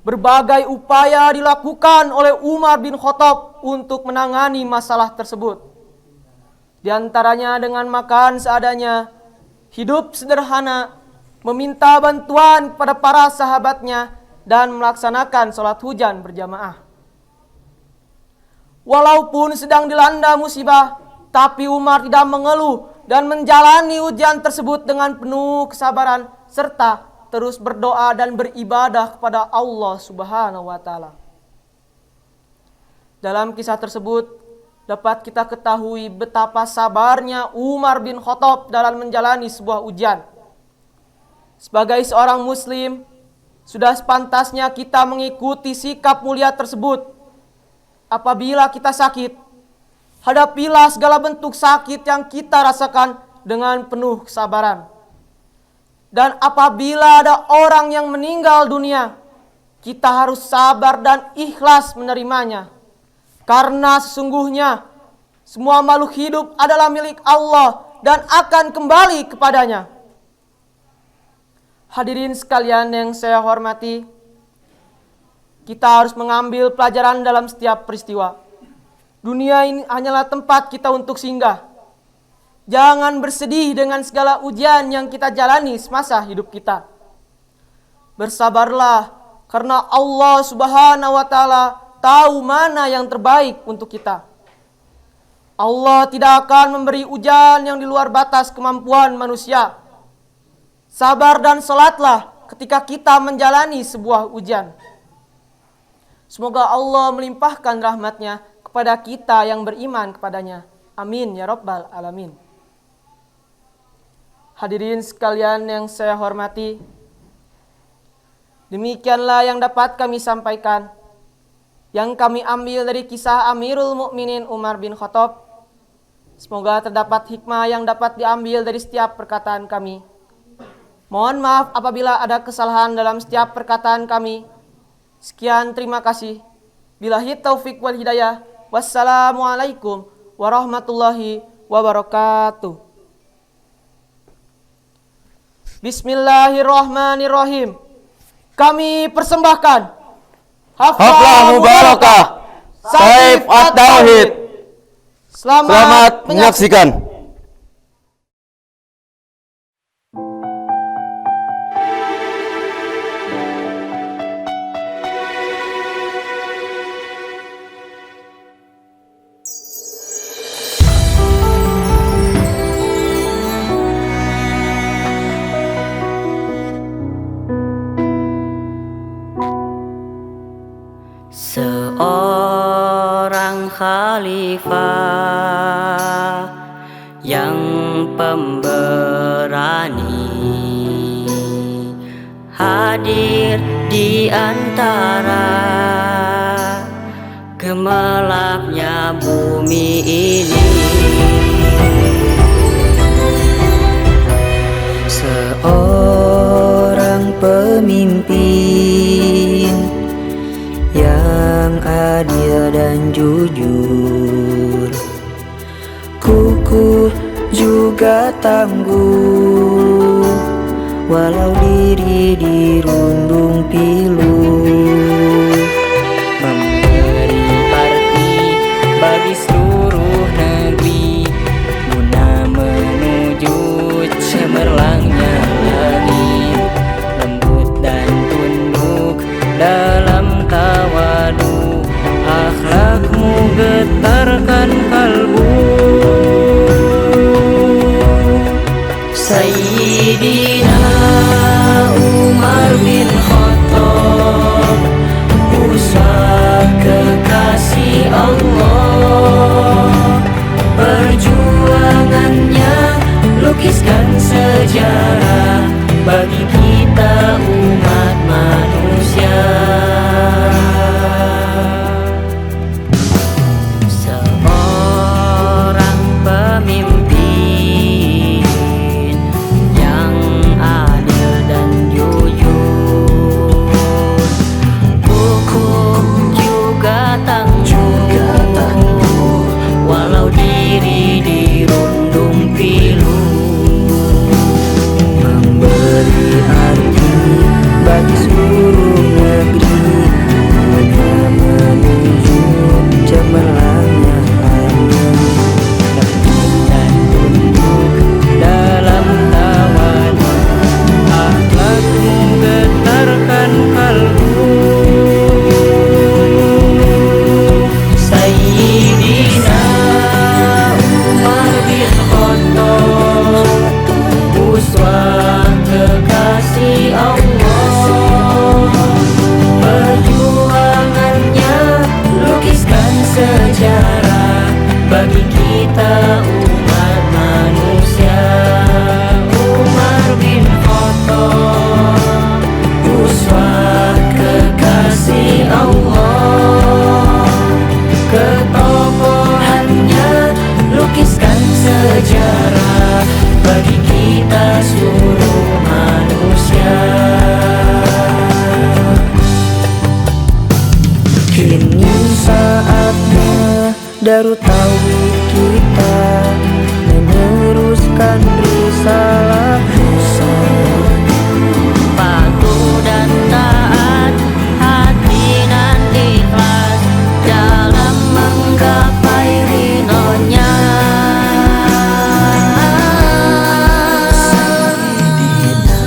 Berbagai upaya dilakukan oleh Umar bin Khattab untuk menangani masalah tersebut. Di antaranya dengan makan seadanya, hidup sederhana, meminta bantuan kepada para sahabatnya, dan melaksanakan sholat hujan berjamaah. Walaupun sedang dilanda musibah, tapi Umar tidak mengeluh dan menjalani ujian tersebut dengan penuh kesabaran serta terus berdoa dan beribadah kepada Allah Subhanahu wa taala. Dalam kisah tersebut dapat kita ketahui betapa sabarnya Umar bin Khattab dalam menjalani sebuah ujian. Sebagai seorang muslim, sudah sepantasnya kita mengikuti sikap mulia tersebut. Apabila kita sakit, hadapilah segala bentuk sakit yang kita rasakan dengan penuh kesabaran. Dan apabila ada orang yang meninggal dunia, kita harus sabar dan ikhlas menerimanya. Karena sesungguhnya semua makhluk hidup adalah milik Allah dan akan kembali kepadanya. Hadirin sekalian yang saya hormati, kita harus mengambil pelajaran dalam setiap peristiwa. Dunia ini hanyalah tempat kita untuk singgah. Jangan bersedih dengan segala ujian yang kita jalani semasa hidup kita. Bersabarlah karena Allah Subhanahu wa taala tahu mana yang terbaik untuk kita. Allah tidak akan memberi ujian yang di luar batas kemampuan manusia. Sabar dan salatlah ketika kita menjalani sebuah ujian. Semoga Allah melimpahkan rahmatnya kepada kita yang beriman kepadanya. Amin ya rabbal alamin. Hadirin sekalian yang saya hormati, demikianlah yang dapat kami sampaikan, yang kami ambil dari kisah Amirul Mukminin Umar bin Khattab. Semoga terdapat hikmah yang dapat diambil dari setiap perkataan kami. Mohon maaf apabila ada kesalahan dalam setiap perkataan kami. Sekian, terima kasih. Billahi taufik wal hidayah. Wassalamualaikum warahmatullahi wabarakatuh. Bismillahirrahmanirrahim. Kami persembahkan Haflah Mubarakah Saif At-Tauhid. Selamat menyaksikan. Seorang khalifah yang pemberani hadir di antara gemerlapnya bumi ini. Seorang pemimpin yang adil dan jujur, kukuh juga tangguh, walau diri dirundung pilu, memberi arti bagi seluruh negeri, guna menuju cemerlangnya langit, lembut dan tunduk dalam tawadu, akhlakmu getarkan kalbu. Sayyidina Umar bin Khattab, uswah kekasih Allah, perjuangannya lukiskan sejarah bagi kita umat manusia. Seorang pemimpin uswah kekasih Allah. Perjuangannya lukiskan sejarah bagi kita umat manusia. Umar bin Khattab, uswah kekasih Allah. Ketokohannya lukiskan sejarah bagi kita seluruh manusia. Kini saatnya Darut Tauhid kita meneruskan risalah patuh dan taat, hati dan ikhlas dalam menggapai ridhonya. Sayyidina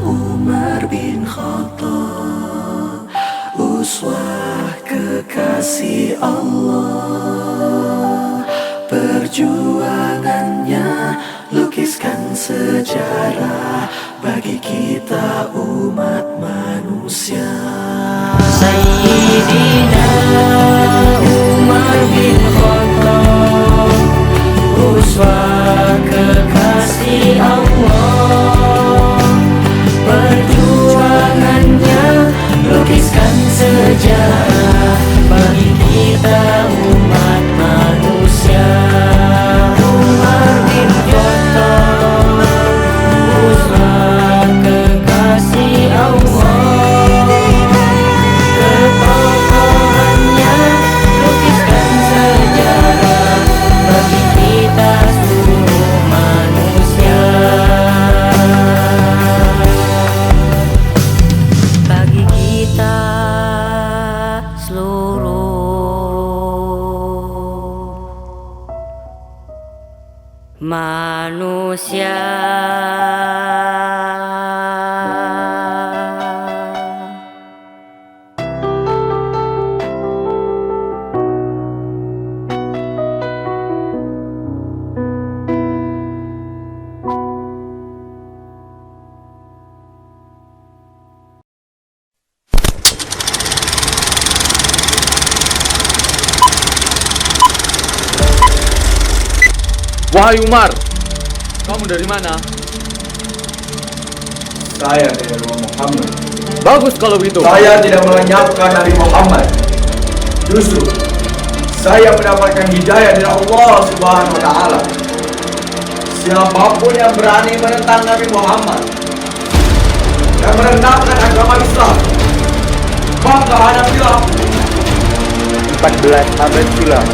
Umar bin Khattab, uswah kekasih Allah. Perjuangannya lukiskan sejarah bagi kita umat manusia. Sayyidina Umar bin Khattab, uswah kekasih Allah. Perjuangannya lukiskan sejarah bagi kita umat manusia. Umar bin Khattab, uswah kekasih Allah. Ketokohannya lukiskan sejarah bagi kita seluruh manusia. Bagi kita seluruh manusia. Wahai Umar, kamu dari mana? Saya dari rumah Muhammad. Bagus kalau begitu. Saya tidak melenyapkan Nabi Muhammad. Justru saya mendapatkan hidayah dari Allah Subhanahu wa Ta'ala. Siapapun yang berani menentang Nabi Muhammad dan merendahkan agama Islam, maka hadapilah aku. 14 abad silam,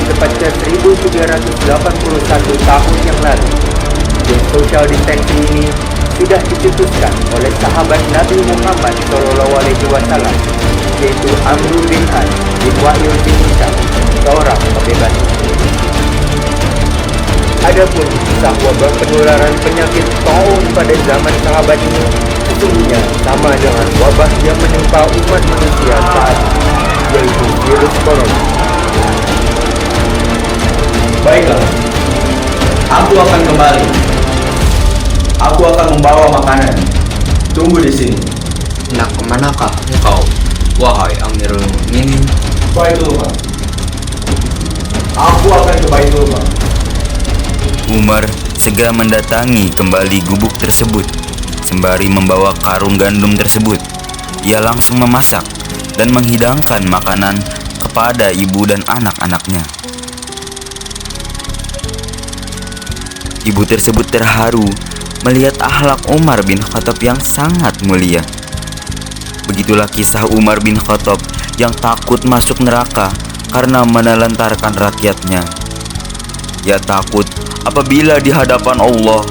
tepatnya 1381 tahun yang lalu, game social distancing ini sudah dicetuskan oleh sahabat Nabi Muhammad SAW, yaitu Amr bin An bin Wa'il bin Hisham, seorang pebebas. Adapun kisah wabah penularan penyakit taun pada zaman sahabat ini sesungguhnya sama dengan wabah yang menimpa umat manusia saat ini, yaitu virus corona. Baiklah, aku akan kembali. Aku akan membawa makanan. Tunggu di sini. Nak kemanakah engkau, wahai Amirul Mukminin? Baitullah. Aku akan ke Baitullah. Umar segera mendatangi kembali gubuk tersebut. Sembari membawa karung gandum tersebut, ia langsung memasak dan menghidangkan makanan kepada ibu dan anak-anaknya. Ibu tersebut terharu melihat akhlak Umar bin Khattab yang sangat mulia. Begitulah kisah Umar bin Khattab yang takut masuk neraka karena menelantarkan rakyatnya. Ia takut apabila di hadapan Allah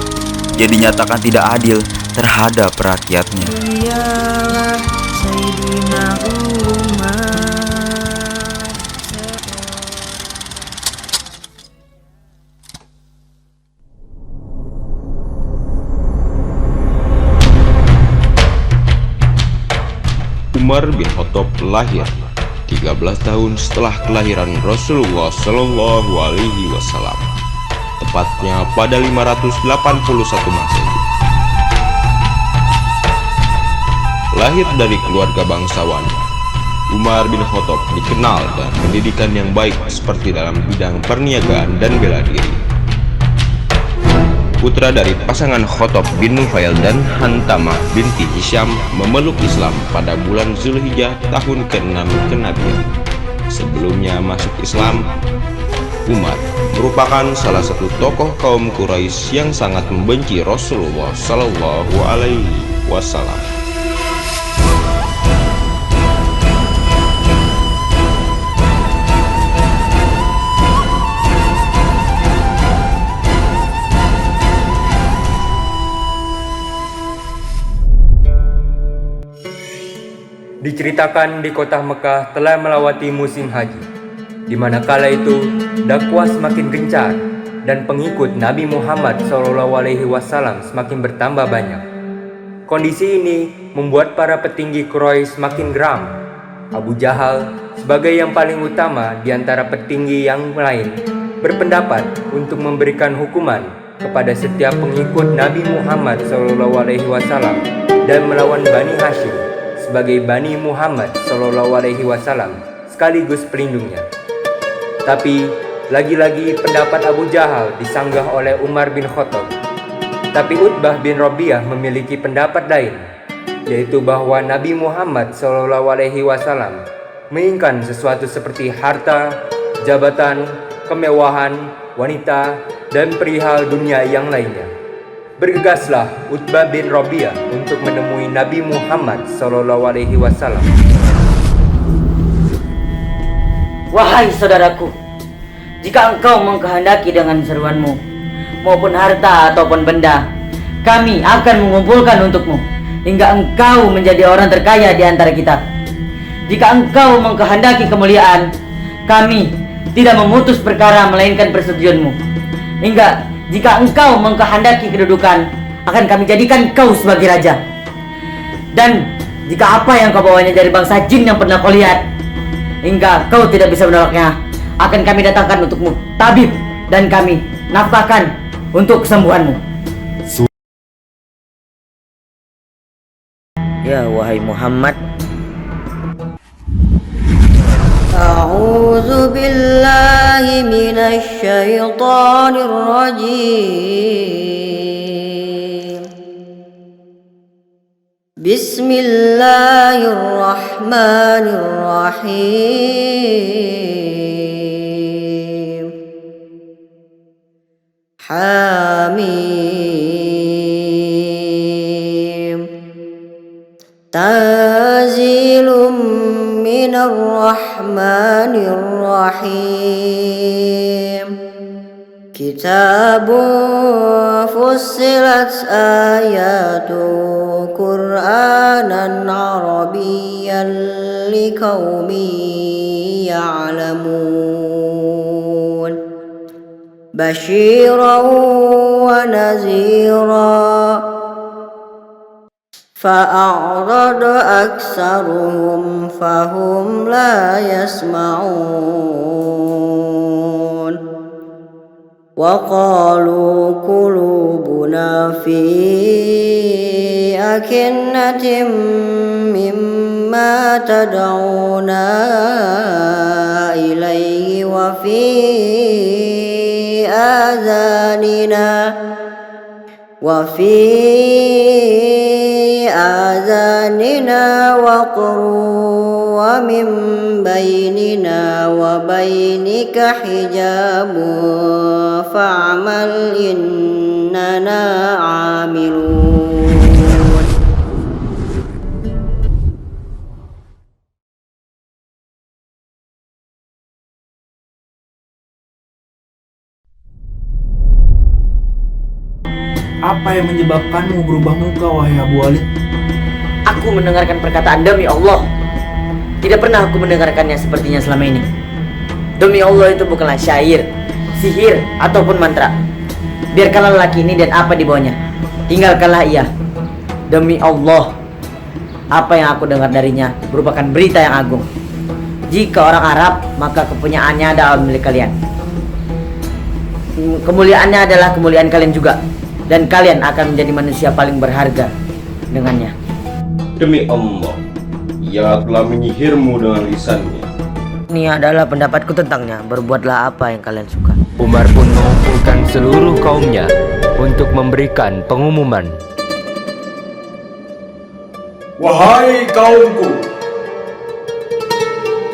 ia dinyatakan tidak adil terhadap rakyatnya. Ialah Sayyidina Umar. Umar bin Khattab lahir 13 tahun setelah kelahiran Rasulullah Shallallahu Alaihi Wasallam, tepatnya pada 581 Masehi. Lahir dari keluarga bangsawan, Umar bin Khattab dikenal dengan pendidikan yang baik seperti dalam bidang perniagaan dan bela diri. Putra dari pasangan Khattab bin Nufail dan Hantamah binti Hisham memeluk Islam pada bulan Zulhijjah tahun ke-6 kenabian. Sebelumnya masuk Islam, Umar merupakan salah satu tokoh kaum Quraisy yang sangat membenci Rasulullah Shallallahu Alaihi Wasallam. Diceritakan di kota Mekah telah melewati musim haji, di mana kala itu dakwah semakin gencar dan pengikut Nabi Muhammad SAW semakin bertambah banyak. Kondisi ini membuat para petinggi Quraisy semakin geram. Abu Jahal sebagai yang paling utama di antara petinggi yang lain berpendapat untuk memberikan hukuman kepada setiap pengikut Nabi Muhammad SAW dan melawan Bani Hashim sebagai Bani Muhammad SAW sekaligus pelindungnya. Tapi lagi-lagi pendapat Abu Jahal disanggah oleh Umar bin Khattab. Tapi Utbah bin Rabi'ah memiliki pendapat lain, yaitu bahwa Nabi Muhammad SAW menginginkan sesuatu seperti harta, jabatan, kemewahan, wanita, dan perihal dunia yang lainnya. Bergegaslah Utbah bin Rabi'ah untuk menemui Nabi Muhammad SAW. Wahai saudaraku, jika engkau mengkehendaki dengan seruanmu, maupun harta ataupun benda, kami akan mengumpulkan untukmu, hingga engkau menjadi orang terkaya di antara kita. Jika engkau mengkehendaki kemuliaan, kami tidak memutus perkara melainkan persetujuanmu, hingga jika engkau mengkehendaki kedudukan, akan kami jadikan kau sebagai raja. Dan jika apa yang kau bawanya dari bangsa jin yang pernah kau lihat, hingga kau tidak bisa menolaknya, akan kami datangkan untukmu tabib, dan kami nafkahkan untuk kesembuhanmu. Ya wahai Muhammad, أعوذ بالله من الشيطان الرجيم بسم الله الرحمن الرحيم حميم تنزيل من الرحمن الرحيم كتاب فصلت آياته قرآنا عربيا لقوم يعلمون بشيرا ونذيرا فأعرض أكثرهم فهم لا يسمعون وقالوا قلوبنا في أكنة مما تدعونا إليه وفي آذاننا وقر ومن بيننا وبينك حجاب فاعمل إننا عاملون. Apa yang menyebabkanmu berubah muka, wahai Abu Walid? Aku mendengarkan perkataan demi Allah. Tidak pernah aku mendengarkannya sepertinya selama ini. Demi Allah itu bukanlah syair, sihir, ataupun mantra. Biarkanlah lelaki ini dan apa di bawahnya. Tinggalkanlah ia. Demi Allah, apa yang aku dengar darinya merupakan berita yang agung. Jika orang Arab, maka kepunyaannya adalah milik kalian. kemuliaannya adalah kemuliaan kalian juga, dan kalian akan menjadi manusia paling berharga dengannya. Demi Allah, ia telah menyihirmu dengan lisannya. Ini adalah pendapatku tentangnya. Berbuatlah apa yang kalian suka. Umar pun mengumpulkan seluruh kaumnya untuk memberikan pengumuman. Wahai kaumku,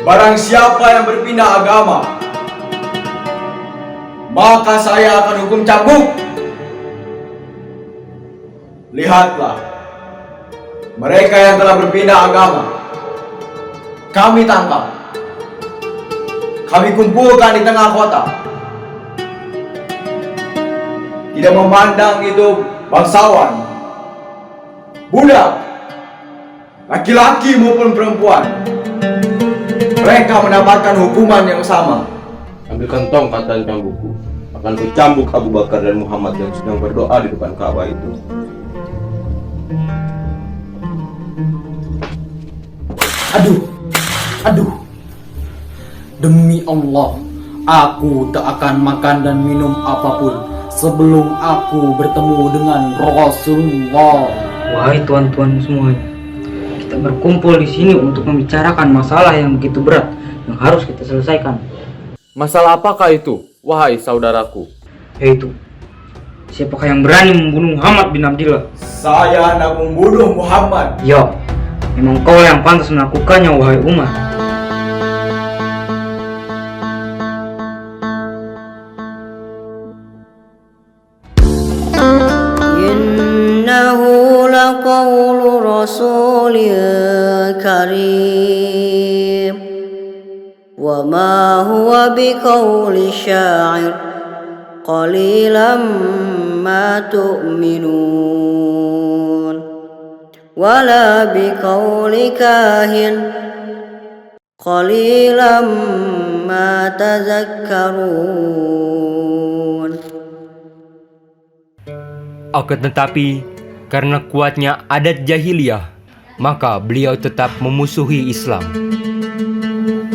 barang siapa yang berpindah agama, maka saya akan hukum cambuk. Lihatlah, mereka yang telah berpindah agama, kami tangkap, kami kumpulkan di tengah kota. Tidak memandang itu bangsawan, budak, laki-laki maupun perempuan, mereka mendapatkan hukuman yang sama. Ambilkan tongkat dan cambukku. Akan kucambuk Abu Bakar dan Muhammad yang sedang berdoa di depan Ka'bah itu. Aduh. Demi Allah, aku tak akan makan dan minum apapun sebelum aku bertemu dengan Rasulullah. Wahai tuan-tuan semuanya, kita berkumpul di sini untuk membicarakan masalah yang begitu berat yang harus kita selesaikan. Masalah apakah itu, wahai saudaraku? Yaitu, siapakah yang berani membunuh Muhammad bin Abdullah? Saya hendak membunuh Muhammad. Ya, memang kau yang pantas melakukannya, wahai Umar. Innahu laqawlu rasulil karim wa ma huwa biqawli syair qalilan ma tu'minun wala biqawli kahin qalilan ma tazakkarun. Akan tetapi, karena kuatnya adat jahiliyah, maka beliau tetap memusuhi Islam.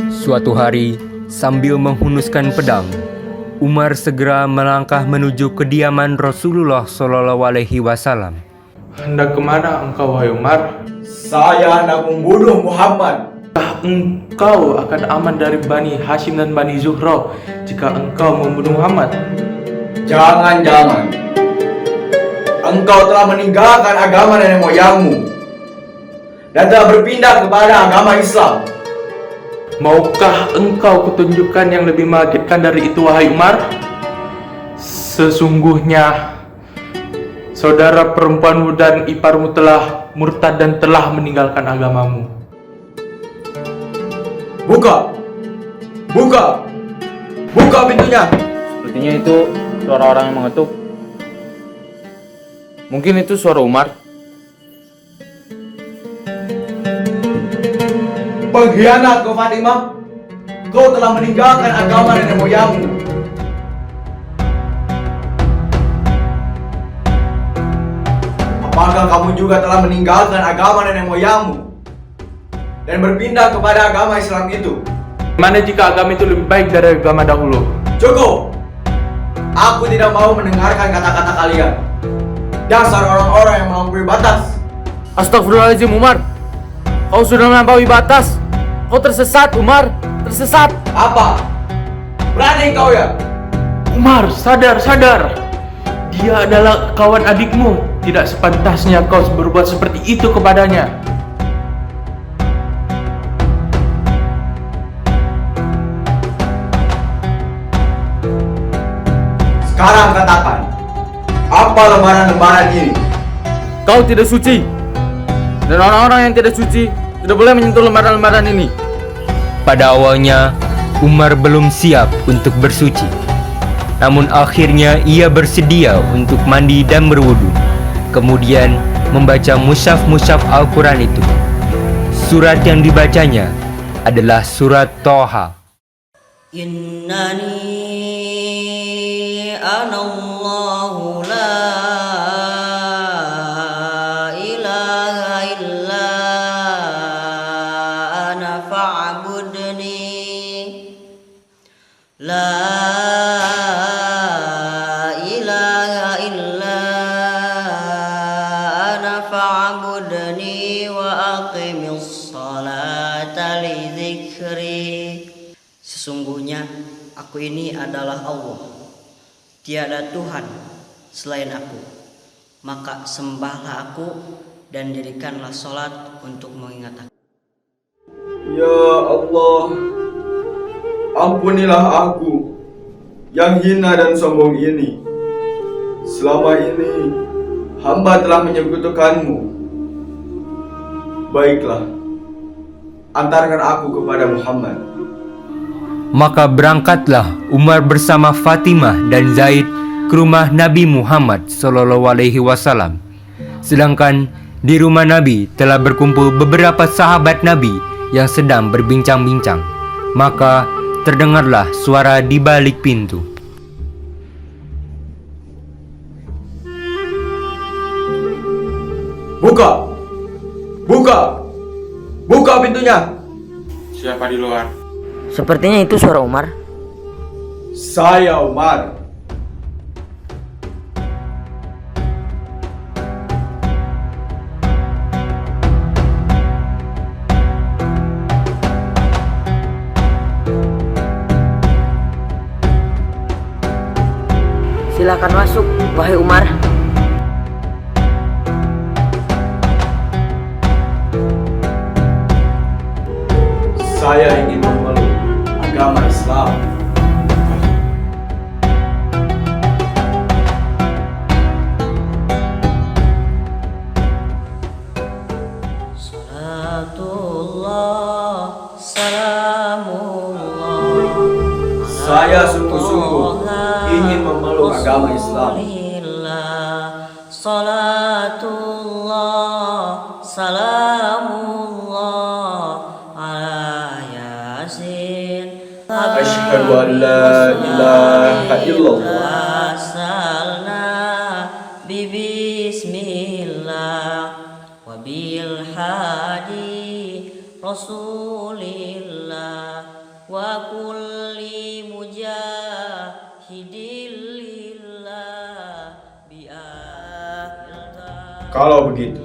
Suatu hari, sambil menghunuskan pedang, Umar segera melangkah menuju kediaman Rasulullah SAW. Hendak kemana engkau, wahai Umar? Saya hendak membunuh Muhammad. Engkau akan aman dari Bani Hashim dan Bani Zuhra jika engkau membunuh Muhammad. Jangan-jangan engkau telah meninggalkan agama nenek moyangmu dan telah berpindah kepada agama Islam. Maukah engkau kutunjukkan yang lebih mengagetkan dari itu, wahai Umar? Sesungguhnya saudara perempuanmu dan iparmu telah murtad dan telah meninggalkan agamamu. Buka pintunya. Sepertinya itu suara orang yang mengetuk. Mungkin itu suara Umar. Pengkhianat kau, Fatimah. Kau telah meninggalkan agama nenek moyangmu. Apakah kamu juga telah meninggalkan agama nenek moyangmu dan berpindah kepada agama Islam itu? Mana jika agama itu lebih baik dari agama dahulu? Cukup. Aku tidak mau mendengarkan kata-kata kalian. Dasar orang-orang yang melampaui batas. Astagfirullahaladzim, Umar. Kau sudah melampaui batas. Kau tersesat, Umar. Tersesat. Apa? Berani kau ya? Umar, sadar. Dia adalah kawan adikmu. Tidak sepantasnya kau berbuat seperti itu kepadanya. Sekarang katakan, apa lembaran-lembaran ini? Kau tidak suci. Dan orang-orang yang tidak suci tidak boleh menyentuh lembaran-lembaran ini. Pada awalnya, Umar belum siap untuk bersuci. Namun akhirnya ia bersedia untuk mandi dan berwudu. Kemudian membaca mushaf Al-Quran itu. Surat yang dibacanya adalah surat Toha. Innani anallahu la ilaha illa ana fa'budni la Aku ini adalah Allah. Tiada Tuhan selain aku. Maka sembahlah aku dan dirikanlah sholat untuk mengingat aku. Ya Allah, ampunilah aku yang hina dan sombong ini. Selama ini hamba telah menyekutukanmu. Baiklah, antarkan aku kepada Muhammad. Maka berangkatlah Umar bersama Fatimah dan Zaid ke rumah Nabi Muhammad SAW. Sedangkan di rumah Nabi telah berkumpul beberapa sahabat Nabi yang sedang berbincang-bincang. Maka terdengarlah suara di balik pintu. Buka! Buka! Buka pintunya! Siapa di luar? Sepertinya itu suara Umar. Saya Umar. Silakan masuk, wahai Umar. Saya ingin memeluk agama Islam. Salatullah, salamullah. Saya sungguh-sungguh ingin memeluk agama Islam. Salatullah, salamullah ala Yasin. Asyhadu an la ilaha illallah. Asalna bismillah wa bil hadi Rasulillah wa kulli mujahidin lillah Kalau begitu,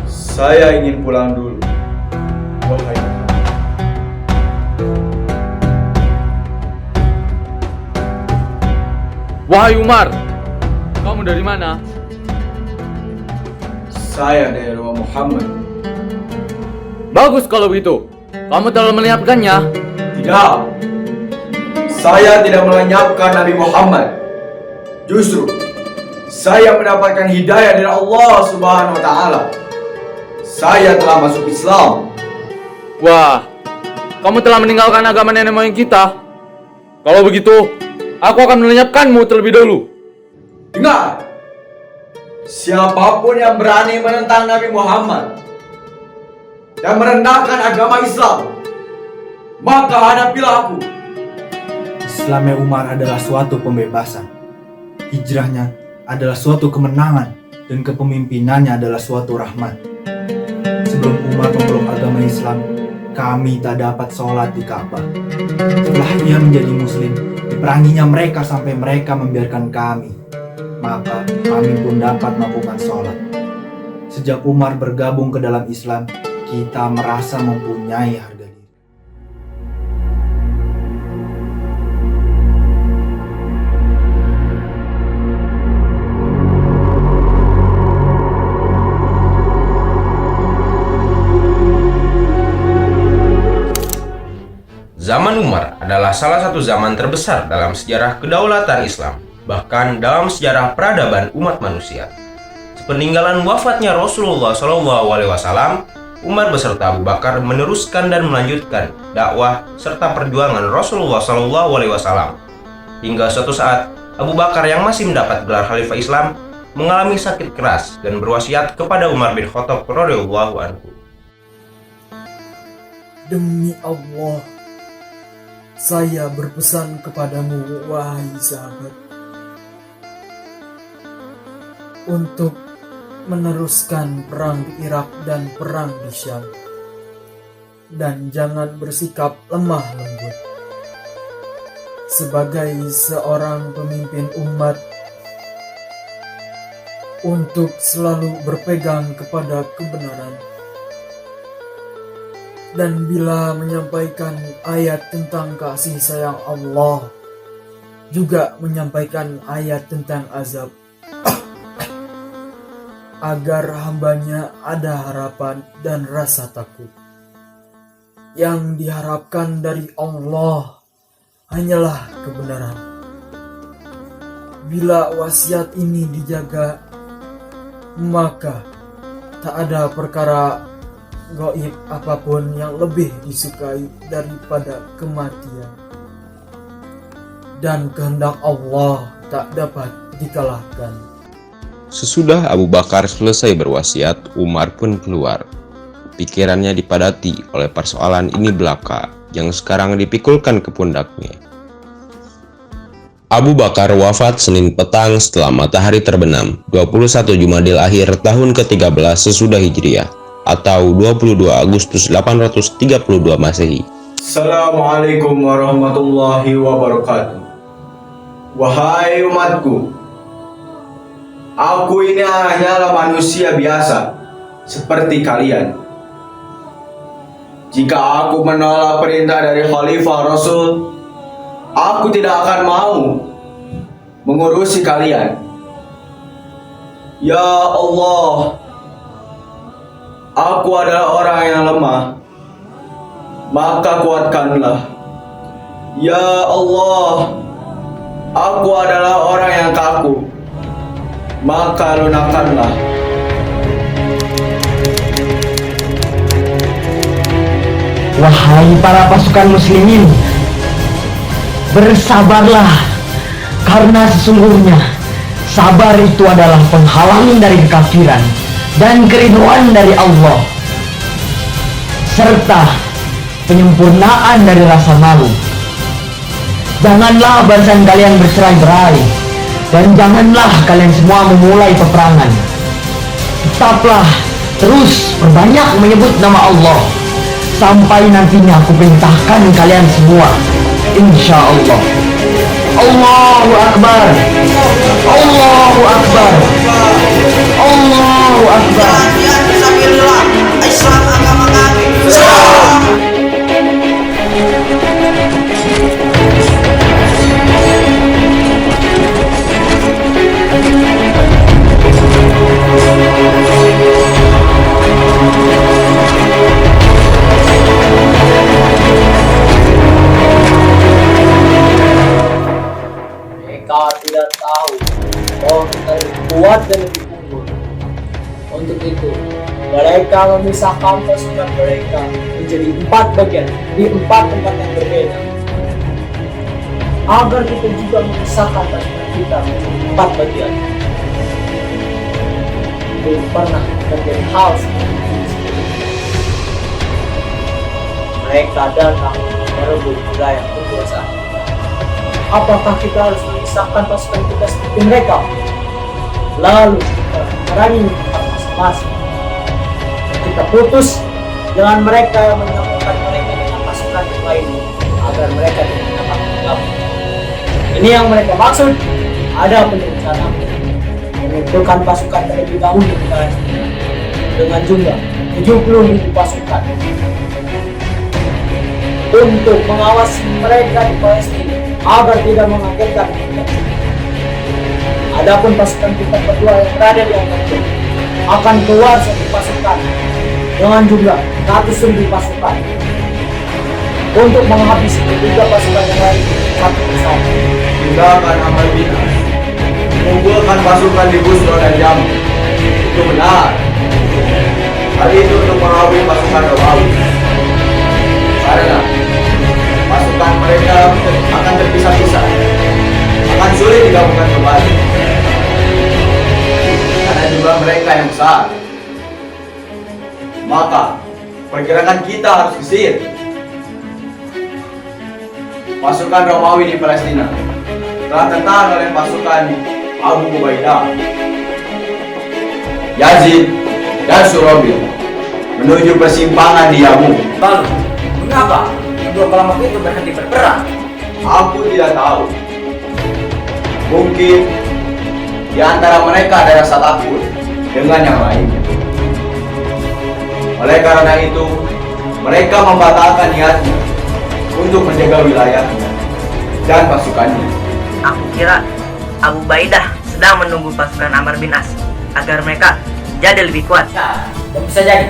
saya ingin pulang dulu. Wahai Wahai Umar, kamu dari mana? Saya dari rumah Muhammad. Bagus kalau begitu. Kamu telah melenyapkannya. Tidak. Saya tidak melenyapkan Nabi Muhammad. Justru saya mendapatkan hidayah dari Allah Subhanahu wa taala. Saya telah masuk Islam. Wah, kamu telah meninggalkan agama nenek moyang kita. Kalau begitu, aku akan melenyapkanmu terlebih dahulu. Dengar. Siapapun yang berani menentang Nabi Muhammad dan merendahkan agama Islam, maka hadapilah aku. Islamnya Umar adalah suatu pembebasan. Hijrahnya adalah suatu kemenangan dan kepemimpinannya adalah suatu rahmat. Sebelum Umar memeluk agama Islam, kami tak dapat sholat di Ka'bah. Setelah ia menjadi muslim, diperanginya mereka sampai mereka membiarkan kami. Maka kami pun dapat melakukan sholat. Sejak Umar bergabung ke dalam Islam, kita merasa mempunyai harga diri. Zaman Umar adalah salah satu zaman terbesar dalam sejarah kedaulatan Islam, bahkan dalam sejarah peradaban umat manusia. Sepeninggalan wafatnya Rasulullah SAW, Umar beserta Abu Bakar meneruskan dan melanjutkan dakwah serta perjuangan Rasulullah SAW. Hingga suatu saat, Abu Bakar yang masih mendapat gelar Khalifah Islam mengalami sakit keras dan berwasiat kepada Umar bin Khattab radhiyallahu anhu. Demi Allah, saya berpesan kepadamu, wahai sahabat, untuk meneruskan perang di Irak dan perang di Syam, dan jangan bersikap lemah lembut. Sebagai seorang pemimpin umat, untuk selalu berpegang kepada kebenaran, Dan bila menyampaikan ayat tentang kasih sayang Allah, juga menyampaikan ayat tentang azab, agar hambanya ada harapan dan rasa takut. Yang diharapkan dari Allah hanyalah kebenaran. Bila wasiat ini dijaga, maka tak ada perkara gaib apapun yang lebih disukai daripada kematian. Dan kehendak Allah tak dapat dikalahkan. Sesudah Abu Bakar selesai berwasiat, Umar pun keluar. Pikirannya dipadati oleh persoalan ini belaka yang sekarang dipikulkan ke pundaknya. Abu Bakar wafat Senin petang setelah matahari terbenam, 21 Jumadil Akhir tahun ke-13 sesudah Hijriah, atau 22 Agustus 832 Masehi. Assalamualaikum warahmatullahi wabarakatuh. Wahai umatku, aku ini hanyalah manusia biasa seperti kalian. Jika aku menolak perintah dari Khalifah Rasul, aku tidak akan mau mengurusi kalian. Ya Allah, aku adalah orang yang lemah, maka kuatkanlah. Ya Allah, aku adalah orang yang kaku, maka lunakkanlah. Wahai para pasukan muslimin, bersabarlah, karena sesungguhnya sabar itu adalah penghalang dari kekafiran dan keridhaan dari Allah, serta penyempurnaan dari rasa malu. Janganlah barisan kalian bercerai-berai, dan janganlah kalian semua memulai peperangan. Tetaplah terus perbanyak menyebut nama Allah, sampai nantinya aku perintahkan kalian semua, insya Allah. Allahu Akbar, Allahu Akbar, Allahu Akbar. Islam agama kami. Mereka tidak tahu bahwa kita lebih kuat dan lebih unggul. Untuk itu, mereka memisahkan pasukan mereka menjadi 4 bagian di 4 tempat yang berbeda, agar kita juga memisahkan pasukan kita menjadi 4 bagian. Belum pernah terjadi hal seperti ini. Mereka datang merebut wilayah kekuasaan. Apakah kita harus memisahkan pasukan kita seperti mereka? Lalu kita memerangi tempat masing-masing. Kita putus dengan mereka yang menyambungkan mereka dengan pasukan yang lain, agar mereka tidak dapat bergabung. Ini yang mereka maksud. Ada perencana mengumpulkan pasukan terlebih dahulu di Palestina dengan jumlah 70.000 pasukan untuk mengawasi mereka di Palestina agar tidak mengagetkan mereka. Adapun pasukan kita kedua yang berada di Angola akan keluar satu pasukan dengan jumlah 100.000 pasukan untuk menghabisi ketiga pasukan yang lain satu persatu. Tindakan amal binas mengumpulkan pasukan di Busra dan Yaman itu benar. Hal itu untuk mengawal pasukan Romawi, karena pasukan mereka akan terpisah-pisah, akan sulit digabungkan kembali karena jumlah mereka yang besar. Maka pergerakan kita harus gesit. Pasukan Romawi di Palestina telah tertahan oleh pasukan Abu Ubaidah, Yazid, dan Surabil menuju persimpangan di Yarmouk. Lalu, mengapa kedua kelompok itu berhenti berperang? Aku tidak tahu. Mungkin di antara mereka ada rasa takut dengan yang lainnya. Oleh karena itu, mereka membatalkan niatnya untuk menjaga wilayahnya dan pasukannya. Aku kira Abu Baidah sedang menunggu pasukan Amr bin As agar mereka jadi lebih kuat. Nah, dan bisa jadi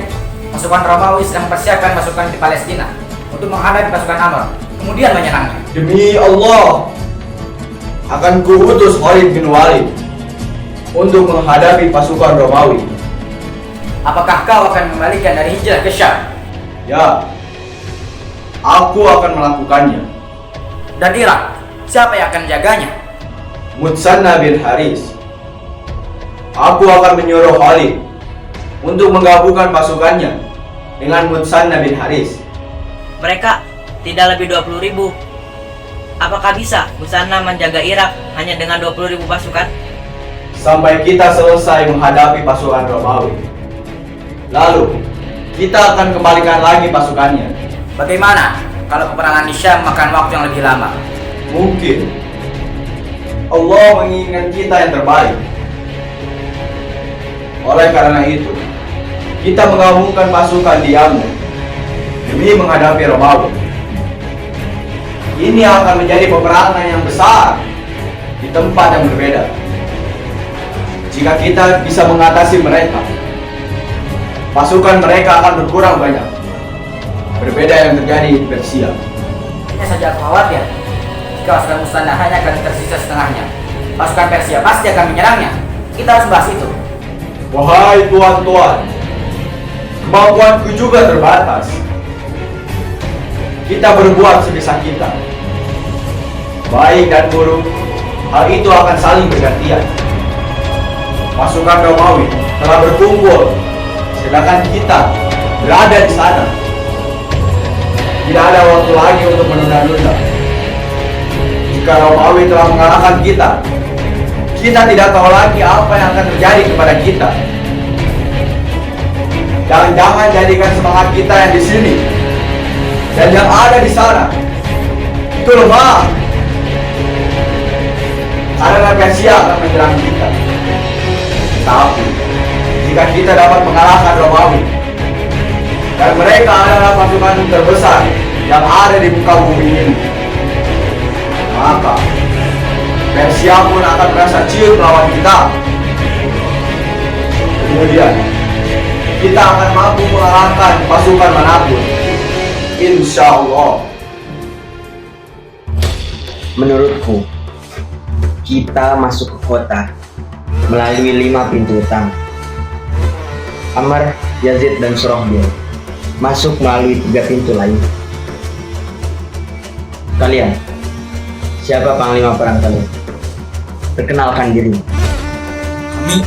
pasukan Romawi sedang mempersiapkan pasukan di Palestina untuk menghadapi pasukan Amr, kemudian menyerangnya. Demi Allah, akan kuutus Khalid bin Walid untuk menghadapi pasukan Romawi. Apakah kau akan mengembalikan dari hijrah ke Syam? Ya, aku akan melakukannya. Dan Irak, siapa yang akan menjaganya? Mutsanna bin Haris. Aku akan menyuruh Khalid untuk menggabungkan pasukannya dengan Mutsanna bin Haris. Mereka tidak lebih 20.000. Apakah bisa Mutsanna menjaga Irak hanya dengan 20.000 pasukan? Sampai kita selesai menghadapi pasukan Romawi. Lalu, kita akan kembalikan lagi pasukannya. Bagaimana kalau peperangan di Syam makan waktu yang lebih lama? Mungkin Allah menginginkan kita yang terbaik. Oleh karena itu, kita menggabungkan pasukan di Yaman demi menghadapi Romawi. Ini akan menjadi peperangan yang besar di tempat yang berbeda. Jika kita bisa mengatasi mereka, pasukan mereka akan berkurang banyak. Berbeda yang terjadi di Persia. Hanya saja aku khawatir jika pasukan Mutsanna hanya akan tersisa setengahnya. Pasukan Persia pasti akan menyerangnya. Kita harus bahas itu. Wahai tuan-tuan, kemampuanku juga terbatas. Kita berbuat sebisa kita. Baik dan buruk, hal itu akan saling bergantian. Pasukan Romawi telah berkumpul, sedangkan kita berada di sana. Tidak ada waktu lagi untuk menunda-nunda. Jika Romawi telah mengalahkan kita, kita tidak tahu lagi apa yang akan terjadi kepada kita. Jangan-jangan jadikan semangat kita yang di sini dan yang ada di sana itu lemah, karena Persia akan menyerang kita. Tapi jika kita dapat mengalahkan Romawi, dan mereka adalah pasukan terbesar yang ada di muka bumi ini, maka Persia pun akan merasa ciut melawan kita. Kemudian kita akan mampu mengalahkan pasukan manapun, insya Allah. Menurutku, kita masuk ke kota melalui 5 pintu utama. Amr, Yazid, dan Surahbil masuk melalui 3 pintu lain. Kalian, siapa panglima perang kalian? Perkenalkan diri. Kami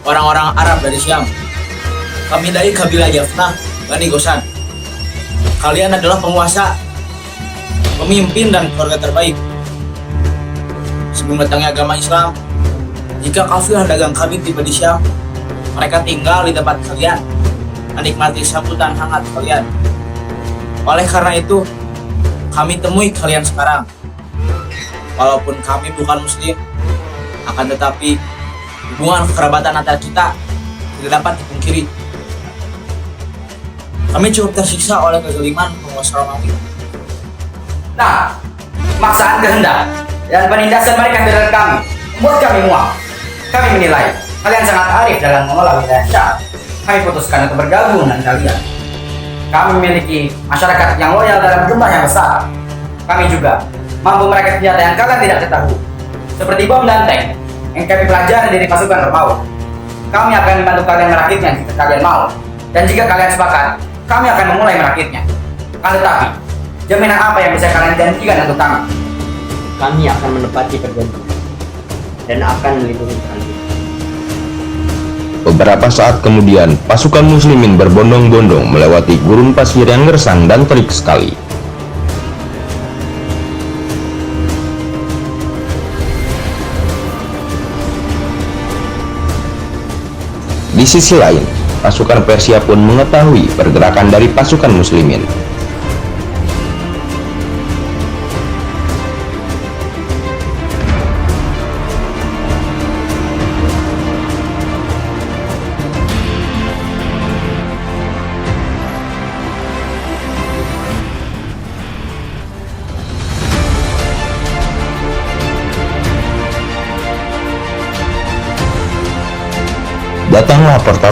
orang-orang Arab dari Syam. Kami dari kabilah Yafnah, Bani Gosan. Kalian adalah penguasa, pemimpin, dan keluarga terbaik. Sebelum datangnya agama Islam, jika kafilah dagang kami tiba di Syam, mereka tinggal di tempat kalian, menikmati sambutan hangat kalian. Oleh karena itu, kami temui kalian sekarang. Walaupun kami bukan Muslim, akan tetapi hubungan kekerabatan antara kita tidak dapat dipungkiri. Kami cukup tersiksa oleh kezaliman penguasa Romawi. Nah, maksaan kehendak dan penindasan mereka terhadap kami membuat kami muak. Kami menilai kalian sangat arif dalam mengelola wilayah Syam. Kami putuskan untuk bergabung dengan kalian. Kami memiliki masyarakat yang loyal dalam jumlah yang besar. Kami juga mampu merakit senjata yang kalian tidak ketahui, seperti bom dan tank yang kami pelajari dari pasukan Romawi. Kami akan membantu kalian merakitnya jika kalian mau, dan jika kalian sepakat, kami akan memulai merakitnya. Akan tetapi, jaminan apa yang bisa kalian janjikan untuk kami? Kami akan menepati perjanjian dan akan melindungi kalian. Beberapa saat kemudian, pasukan muslimin berbondong-bondong melewati gurun pasir yang gersang dan terik sekali. Di sisi lain, pasukan Persia pun mengetahui pergerakan dari pasukan muslimin.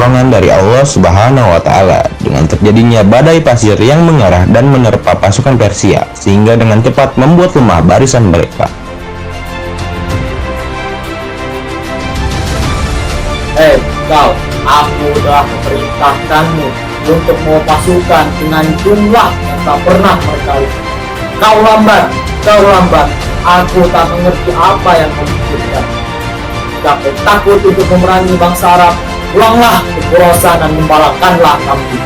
pertolongan dari Allah Subhanahu wa Ta'ala dengan terjadinya badai pasir yang mengarah dan menerpa pasukan Persia, sehingga dengan cepat membuat lemah barisan mereka. Hei kau, aku telah memerintahkanmu untuk membawa pasukan dengan jumlah yang tak pernah berkali. Kau lambat, aku tak mengerti apa yang kau pikirkan. Jika kau takut untuk memerangi bangsa Arab, pulanglah ke Khurasan dan gembalakanlah kami.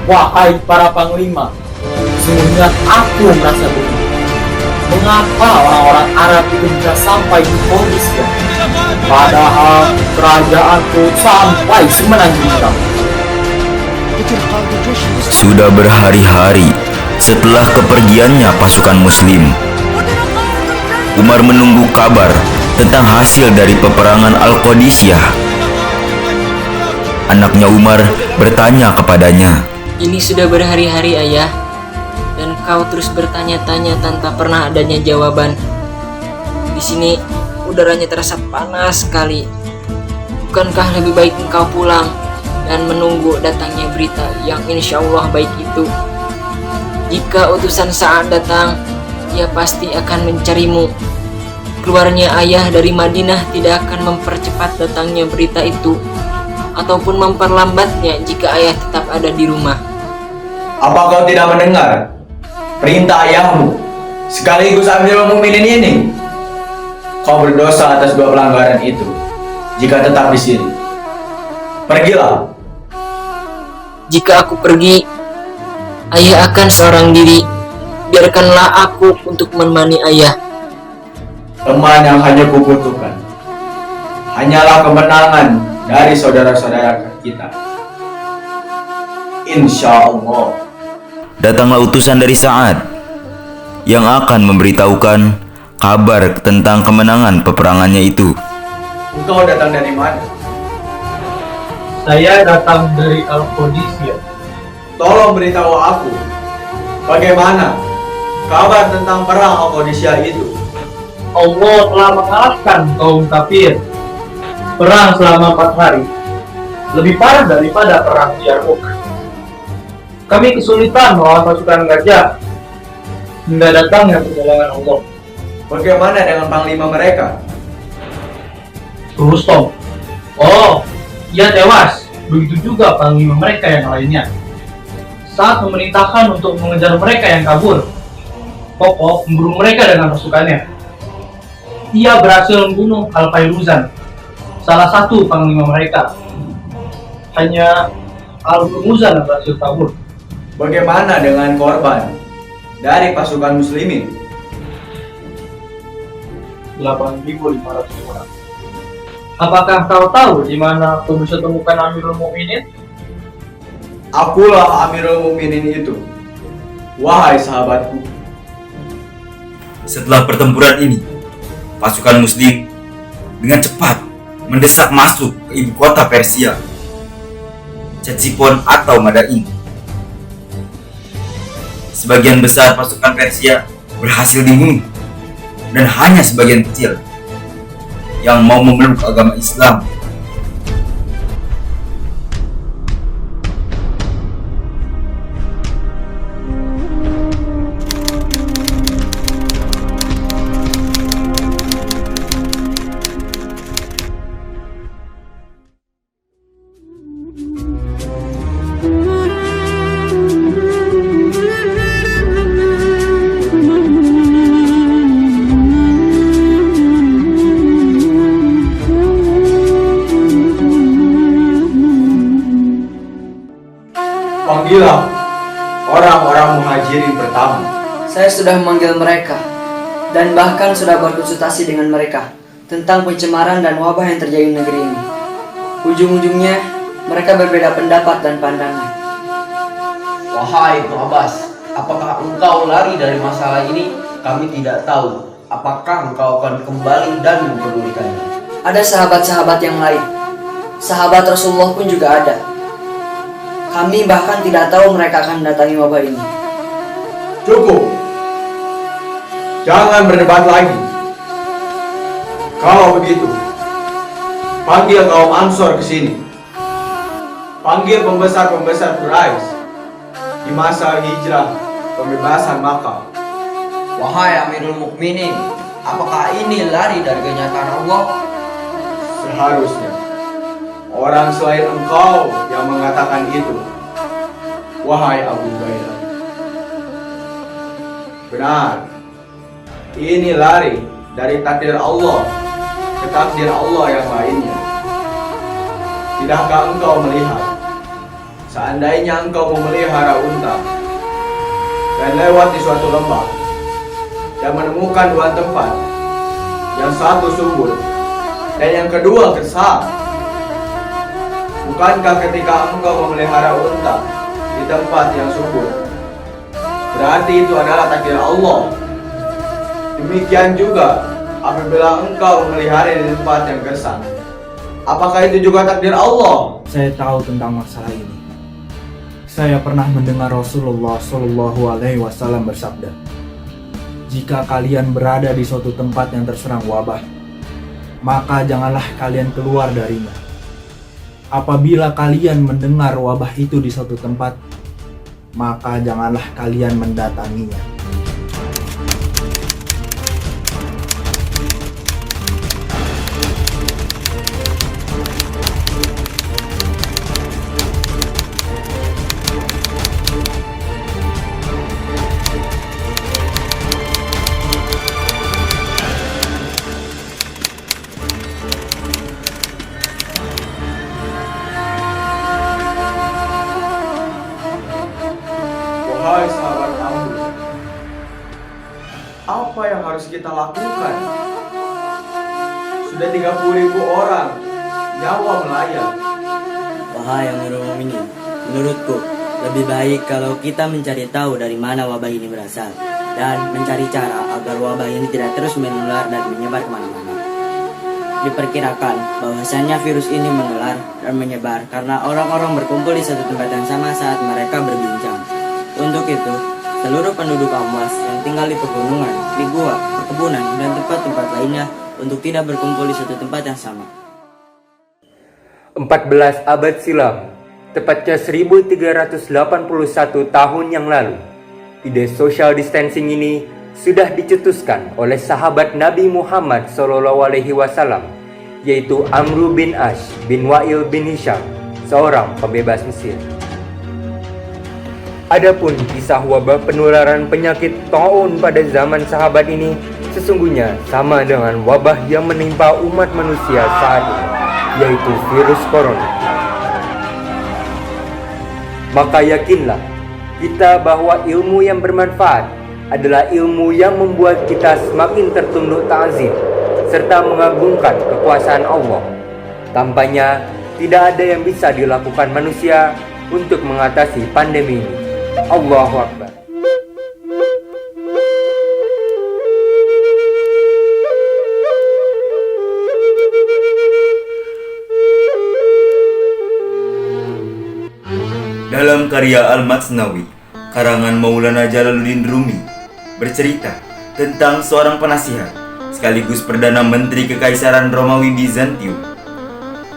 Wahai para panglima, sesungguhnya aku merasa bingung. Mengapa orang-orang Arab itu bisa sampai di Qadisiyah? Padahal kerajaanku sampai semenanjung. Sudah berhari-hari setelah kepergiannya pasukan muslim, Umar menunggu kabar tentang hasil dari peperangan Al-Qadisiyah. Anaknya Umar bertanya kepadanya, "Ini sudah berhari-hari, Ayah, dan kau terus bertanya-tanya tanpa pernah adanya jawaban. Di sini udaranya terasa panas sekali. Bukankah lebih baik engkau pulang dan menunggu datangnya berita yang insya Allah baik itu? Jika utusan Sa'ad datang, ia pasti akan mencarimu. Keluarnya ayah dari Madinah tidak akan mempercepat datangnya berita itu, ataupun memperlambatnya jika ayah tetap ada di rumah." Apa kau tidak mendengar perintah ayahmu sekaligus Amirul Mukminin ini? Kau berdosa atas dua pelanggaran itu jika tetap di sini. Pergilah. Jika aku pergi, ayah akan seorang diri. Biarkanlah aku untuk menemani ayah. Teman yang hanya kubutuhkan hanyalah kemenangan dari saudara-saudara kita. Insya Allah. Datanglah utusan dari Sa'ad yang akan memberitahukan kabar tentang kemenangan peperangannya itu. Engkau datang dari mana? Saya datang dari Al-Qadisiyah. Tolong beritahu aku, bagaimana kabar tentang perang Al-Qadisiyah itu? Allah telah mengalahkan kaum kafir. Perang selama 4 hari, lebih parah daripada perang Yarmuk. Kami kesulitan melawan pasukan gajah hingga datangnya pertolongan Allah. Bagaimana dengan panglima mereka? Rustom. Oh, ia tewas. Begitu juga panglima mereka yang lainnya. Saat memerintahkan untuk mengejar mereka yang kabur, Popov memburu mereka dengan pasukannya. Ia berhasil membunuh Al-Fairuzan, salah satu panglima mereka. Hanya Al-Hurmuzan yang berhasil kabur. Bagaimana dengan korban dari pasukan muslimin? 8.500 orang. Apakah kau tahu di mana kau bisa temukan Amirul Mukminin? Akulah Amirul Mukminin itu, wahai sahabatku. Setelah pertempuran ini, pasukan muslim dengan cepat mendesak masuk ke ibu kota Persia, Ctesiphon atau Madain. Sebagian besar pasukan Persia berhasil dibunuh dan hanya sebagian kecil yang mau memeluk agama Islam. Panggillah orang-orang muhajirin pertama. Saya sudah memanggil mereka dan bahkan sudah berkonsultasi dengan mereka tentang pencemaran dan wabah yang terjadi di negeri ini. Ujung-ujungnya mereka berbeda pendapat dan pandangan. Wahai Ibnu Abbas, apakah engkau lari dari masalah ini? Kami tidak tahu. Apakah engkau akan kembali dan mempedulikannya? Ada sahabat-sahabat yang lain. Sahabat Rasulullah pun juga ada. Kami bahkan tidak tahu mereka akan mendatangi wabah ini. Cukup. Jangan berdebat lagi. Kalau begitu, panggil kaum Ansor ke sini. Panggil pembesar-pembesar Quraisy di masa hijrah pembebasan Makkah. Wahai Amirul Mukminin, apakah ini lari dari kenyataan Allah? Seharusnya orang selain engkau yang mengatakan itu, wahai Abu Ubaidah. Benar, ini lari dari takdir Allah ke takdir Allah yang lainnya. Tidakkah engkau melihat, seandainya engkau memelihara unta dan lewat di suatu lembah dan menemukan dua tempat, yang satu subur dan yang kedua gersang, bukankah ketika engkau memelihara unta di tempat yang subur, berarti itu adalah takdir Allah? Demikian juga apabila engkau memelihara di tempat yang gersang, apakah itu juga takdir Allah? Saya tahu tentang masalah ini. Saya pernah mendengar Rasulullah Shallallahu Alaihi Wasallam bersabda, jika kalian berada di suatu tempat yang terserang wabah, maka janganlah kalian keluar darinya. Apabila kalian mendengar wabah itu di suatu tempat, maka janganlah kalian mendatanginya. Wahai sahabat Amr, apa yang harus kita lakukan? Sudah 30.000 orang nyawa melayang. Wahai Amirul Mukminin, menurutku lebih baik kalau kita mencari tahu dari mana wabah ini berasal dan mencari cara agar wabah ini tidak terus menular dan menyebar kemana-mana. Diperkirakan bahwasanya virus ini menular dan menyebar karena orang-orang berkumpul di satu tempat yang sama saat mereka berbincang. Untuk itu, seluruh penduduk Amwas yang tinggal di pegunungan, di gua, perkebunan, dan tempat-tempat lainnya untuk tidak berkumpul di satu tempat yang sama. 14 abad silam, tepatnya 1381 tahun yang lalu, ide social distancing ini sudah dicetuskan oleh sahabat Nabi Muhammad SAW, yaitu Amr bin Ash bin Wa'il bin Hisham, seorang pembebas Mesir. Adapun kisah wabah penularan penyakit taun pada zaman sahabat ini sesungguhnya sama dengan wabah yang menimpa umat manusia saat ini, yaitu virus corona. Maka yakinlah kita bahwa ilmu yang bermanfaat adalah ilmu yang membuat kita semakin tertunduk ta'zim serta mengagungkan kekuasaan Allah. Tampaknya tidak ada yang bisa dilakukan manusia untuk mengatasi pandemi ini. Allahu Akbar. Dalam karya Al-Matsnawi, karangan Maulana Jalaluddin Rumi, bercerita tentang seorang penasihat sekaligus Perdana Menteri Kekaisaran Romawi Bizantium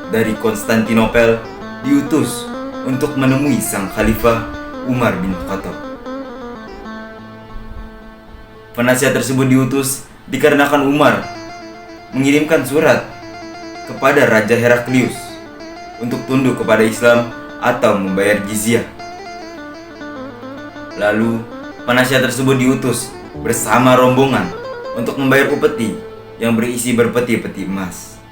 dari Konstantinopel diutus untuk menemui sang Khalifah Umar bin Khattab. Penasihat tersebut diutus dikarenakan Umar mengirimkan surat kepada Raja Heraklius untuk tunduk kepada Islam atau membayar jizyah. Lalu penasihat tersebut diutus bersama rombongan untuk membayar upeti yang berisi berpeti-peti emas.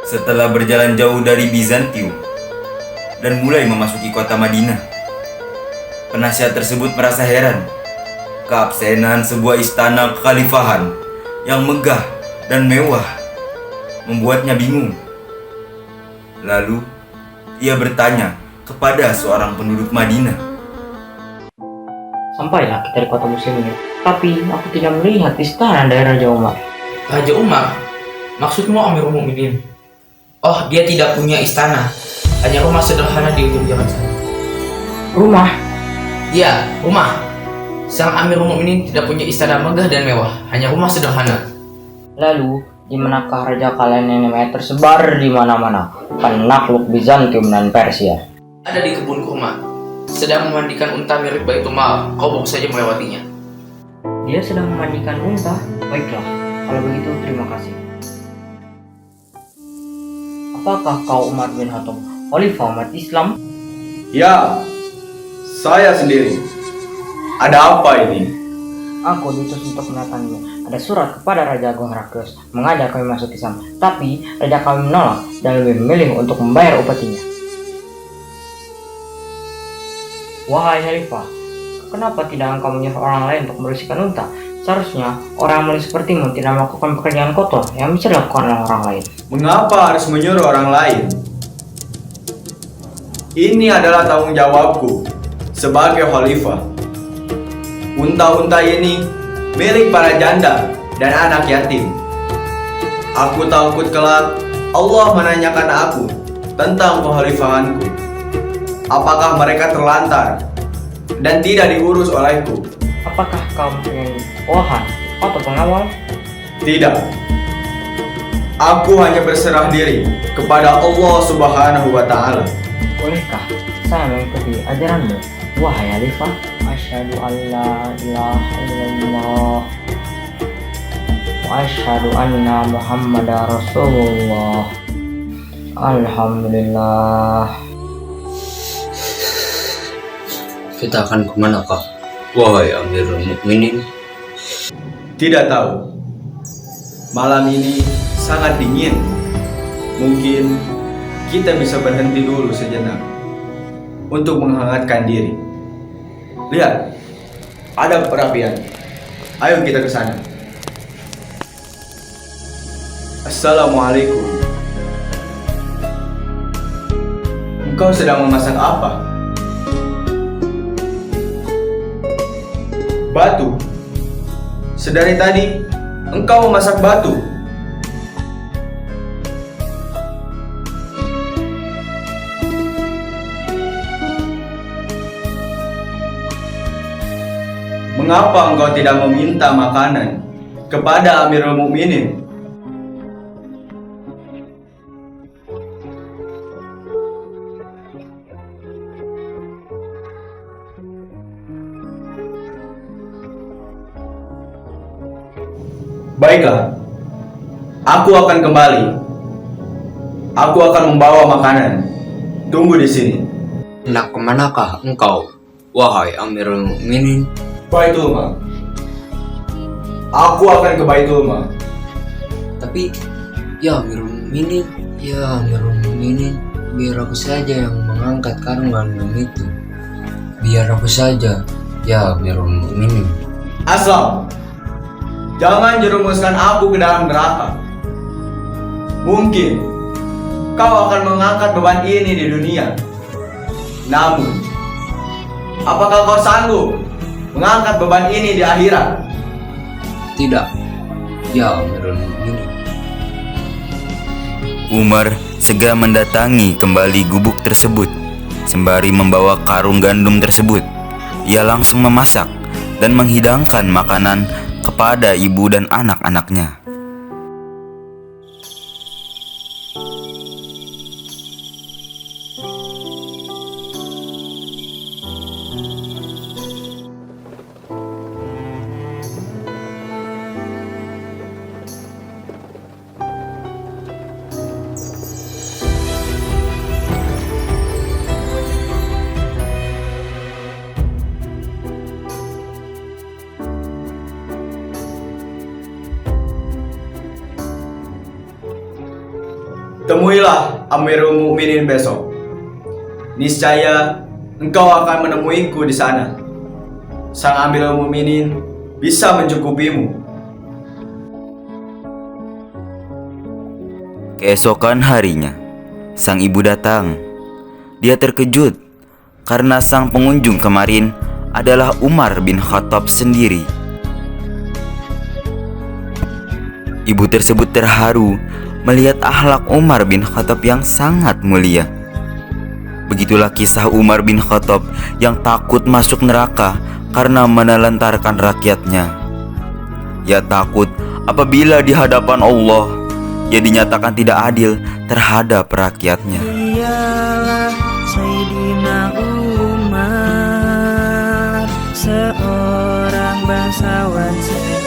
Setelah berjalan jauh dari Bizantium dan mulai memasuki kota Madinah, penasihat tersebut merasa heran. Keabsenan sebuah istana kekhalifahan yang megah dan mewah membuatnya bingung. Lalu ia bertanya kepada seorang penduduk Madinah. Sampailah kita di kota muslim ini, tapi aku tidak melihat istana dari Raja Umar. Raja Umar? Maksudmu Amirul Mukminin? Oh, dia tidak punya istana, hanya rumah sederhana di ujung jalan sana. Rumah? Iya, rumah. Sang Amirul Mukminin tidak punya istana megah dan mewah, hanya rumah sederhana. Lalu, Di manakah raja kalian yang namanya tersebar di mana-mana, penakluk Bizantium dan Persia? Ada di kebun kurma, sedang memandikan unta mirip Baitul Mal. Kau baru saja melewatinya. Dia sedang memandikan unta. Baiklah, kalau begitu terima kasih. Apakah kau Umar bin Khattab, khalifah umat Islam? Ya, saya sendiri. Ada apa ini? Aku diutus untuk mendatangimu. Ada surat kepada Raja Agung Heraklius mengajak kami masuk Islam, tapi raja kami menolak dan lebih memilih untuk membayar upetinya. Wahai Khalifah, kenapa tidak engkau menyuruh orang lain untuk membersihkan unta? Seharusnya orang mulia sepertimu tidak melakukan pekerjaan kotor yang bisa dilakukan oleh orang lain. Mengapa harus menyuruh orang lain? Ini adalah tanggung jawabku sebagai khalifah. Unta-unta ini milik para janda dan anak yatim. Aku takut kelak Allah menanyakan aku tentang kekhalifahanku. Apakah mereka terlantar dan tidak diurus olehku? Apakah kau mempunyai wahan atau pengawal? Tidak. Aku hanya berserah diri kepada Allah Subhanahu wa Ta'ala. Bolehkah saya mengikuti ajaranmu, wahai Khalifah? Asyhadu an la ilaha illallah wa asyhadu anna Muhammadar Rasulullah. Alhamdulillah. Kita akan kemanakah, wahai Amirul Mukminin? Tidak tahu. Malam ini sangat dingin. Mungkin kita bisa berhenti dulu sejenak untuk menghangatkan diri. Lihat, ada perapian. Ayo kita ke sana. Assalamualaikum. Engkau sedang memasak apa? Batu. Sedari tadi engkau memasak batu. Mengapa engkau tidak meminta makanan kepada Amirul Mukminin? Baiklah, aku akan kembali. Aku akan membawa makanan. Tunggu di sini. Nak kemanakah engkau, wahai Amirul Mukminin? Baitul Mal. Aku akan ke Baitul Mal. Tapi, ya Amirul Mukminin, biar aku saja yang mengangkat karung gandum itu. Biar aku saja, ya Amirul Mukminin. Aslam, jangan jerumuskan aku ke dalam neraka. Mungkin kau akan mengangkat beban ini di dunia. Namun, apakah kau sanggup mengangkat beban ini di akhirat? Tidak, ya Amirul Mukminin. Umar segera mendatangi kembali gubuk tersebut. Sembari membawa karung gandum tersebut, ia langsung memasak dan menghidangkan makanan kepada ibu dan anak-anaknya. Temuilah Amirul Mukminin besok. Niscaya engkau akan menemuiku di sana. Sang Amirul Mukminin bisa mencukupimu. Keesokan harinya, sang ibu datang. Dia terkejut karena sang pengunjung kemarin adalah Umar bin Khattab sendiri. Ibu tersebut terharu melihat akhlak Umar bin Khattab yang sangat mulia. Begitulah kisah Umar bin Khattab yang takut masuk neraka karena menelantarkan rakyatnya. Ia takut apabila di hadapan Allah yang dinyatakan tidak adil terhadap rakyatnya. Dialah Sayyidina Umar, seorang bangsawan sejati.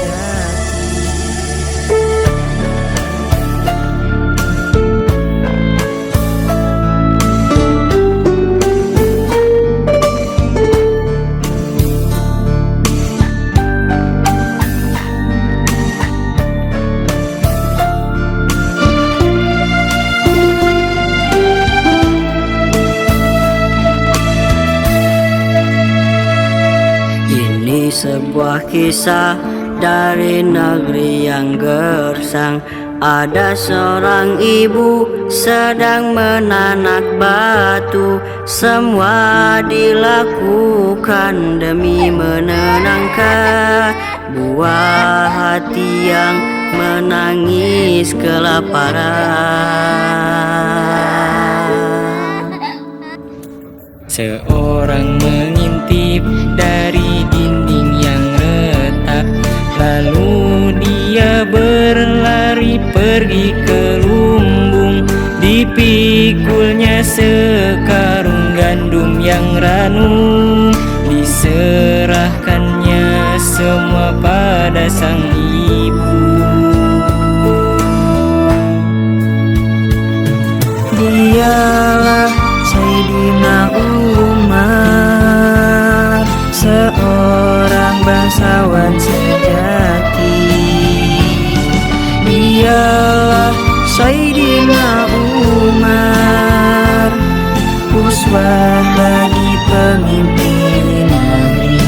Sebuah kisah dari negeri yang gersang. Ada seorang ibu sedang menanak batu. Semua dilakukan demi menenangkan buah hati yang menangis kelaparan. Seorang mengintip dari dinding yang retak, lalu dia berlari pergi ke lumbung. Dipikulnya sekarung gandum yang ranum, diserahkannya semua pada sang ibu. Dialah Sayyidina Umar, seorang bangsawan sejati. Dialah Sayyidina Umar, uswah bagi pemimpin negeri.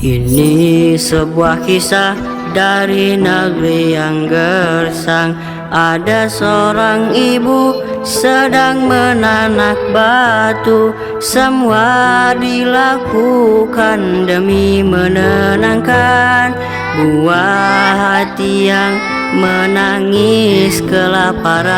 Ini sebuah kisah dari negeri yang gersang. Ada seorang ibu sedang menanak batu. Semua dilakukan demi menenangkan buah hati yang menangis kelaparan.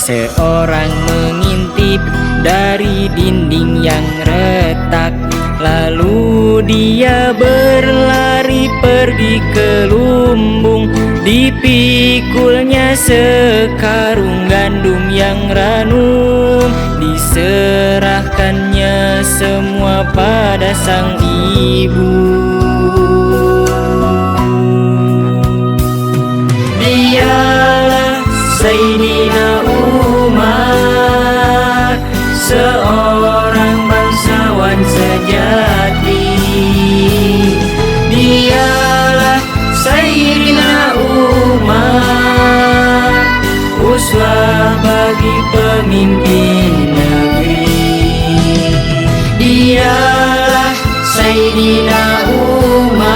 Seorang mengintip dari dinding yang retak, lalu dia berlari pergi ke lumbung. Dipikulnya sekarung gandum yang ranum, diserahkannya semua pada sang ibu. Dialah Sayyidina Umar, seorang bangsawan sejati. Dialah Sayyidina Umar, uswah bagi pemimpin negeri. Dialah Sayyidina Umar,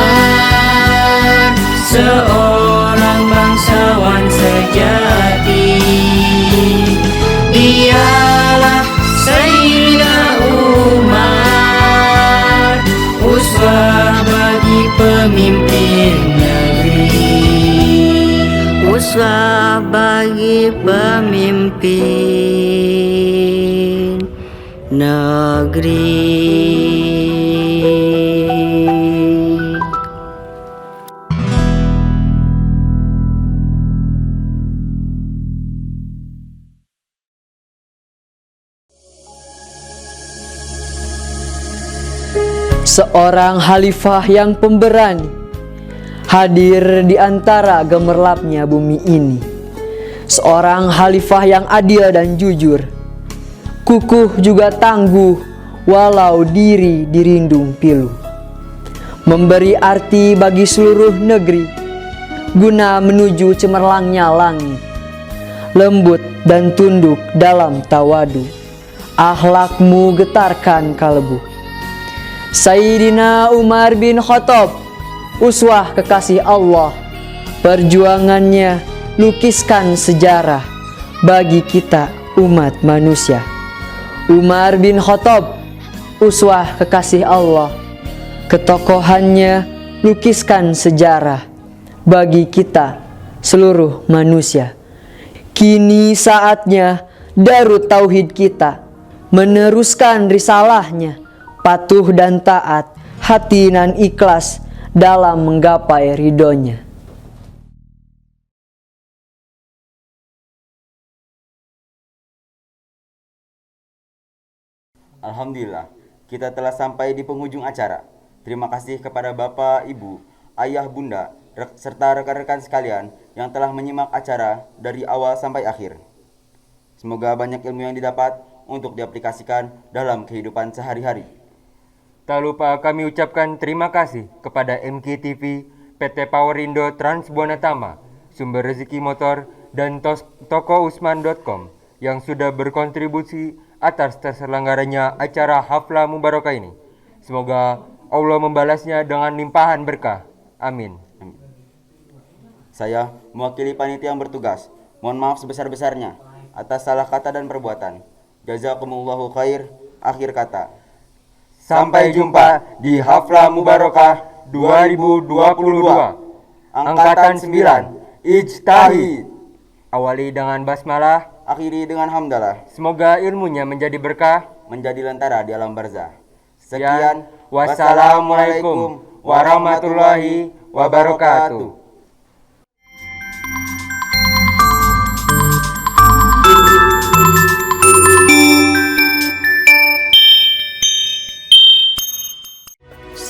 seorang bangsawan sejati. Dialah Sayyidina Umar, uswah bagi pemimpin negeri. Uswah bagi pemimpin negeri. Seorang khalifah yang pemberani hadir di antara gemerlapnya bumi ini. Seorang khalifah yang adil dan jujur, kukuh juga tangguh walau diri dirindung pilu. Memberi arti bagi seluruh negeri, guna menuju cemerlangnya langit. Lembut dan tunduk dalam tawadu, akhlakmu getarkan kalbu. Sayyidina Umar bin Khattab, uswah kekasih Allah, perjuangannya lukiskan sejarah bagi kita umat manusia. Umar bin Khattab, uswah kekasih Allah, ketokohannya lukiskan sejarah bagi kita seluruh manusia. Kini saatnya Darut Tauhid kita meneruskan risalahnya, patuh dan taat, hati nan ikhlas dalam menggapai ridhonya. Alhamdulillah, kita telah sampai di penghujung acara. Terima kasih kepada Bapak, Ibu, Ayah, Bunda, serta rekan-rekan sekalian yang telah menyimak acara dari awal sampai akhir. Semoga banyak ilmu yang didapat untuk diaplikasikan dalam kehidupan sehari-hari. Tak lupa kami ucapkan terima kasih kepada MKTV, PT Powerindo Trans Buana Tama, Sumber Rezeki Motor, dan toko Usman.com yang sudah berkontribusi atas terselenggaranya acara Haflah Mubarakah ini. Semoga Allah membalasnya dengan limpahan berkah. Amin. Saya mewakili panitia yang bertugas, mohon maaf sebesar-besarnya atas salah kata dan perbuatan. Jazakumullahu khair. Akhir kata, sampai jumpa di Haflah Mubarakah 2022 Angkatan 9 Ijtahid. Awali dengan basmalah, akhiri dengan hamdalah. Semoga ilmunya menjadi berkah, menjadi lentera di alam barzah. Sekian, wassalamualaikum warahmatullahi wabarakatuh.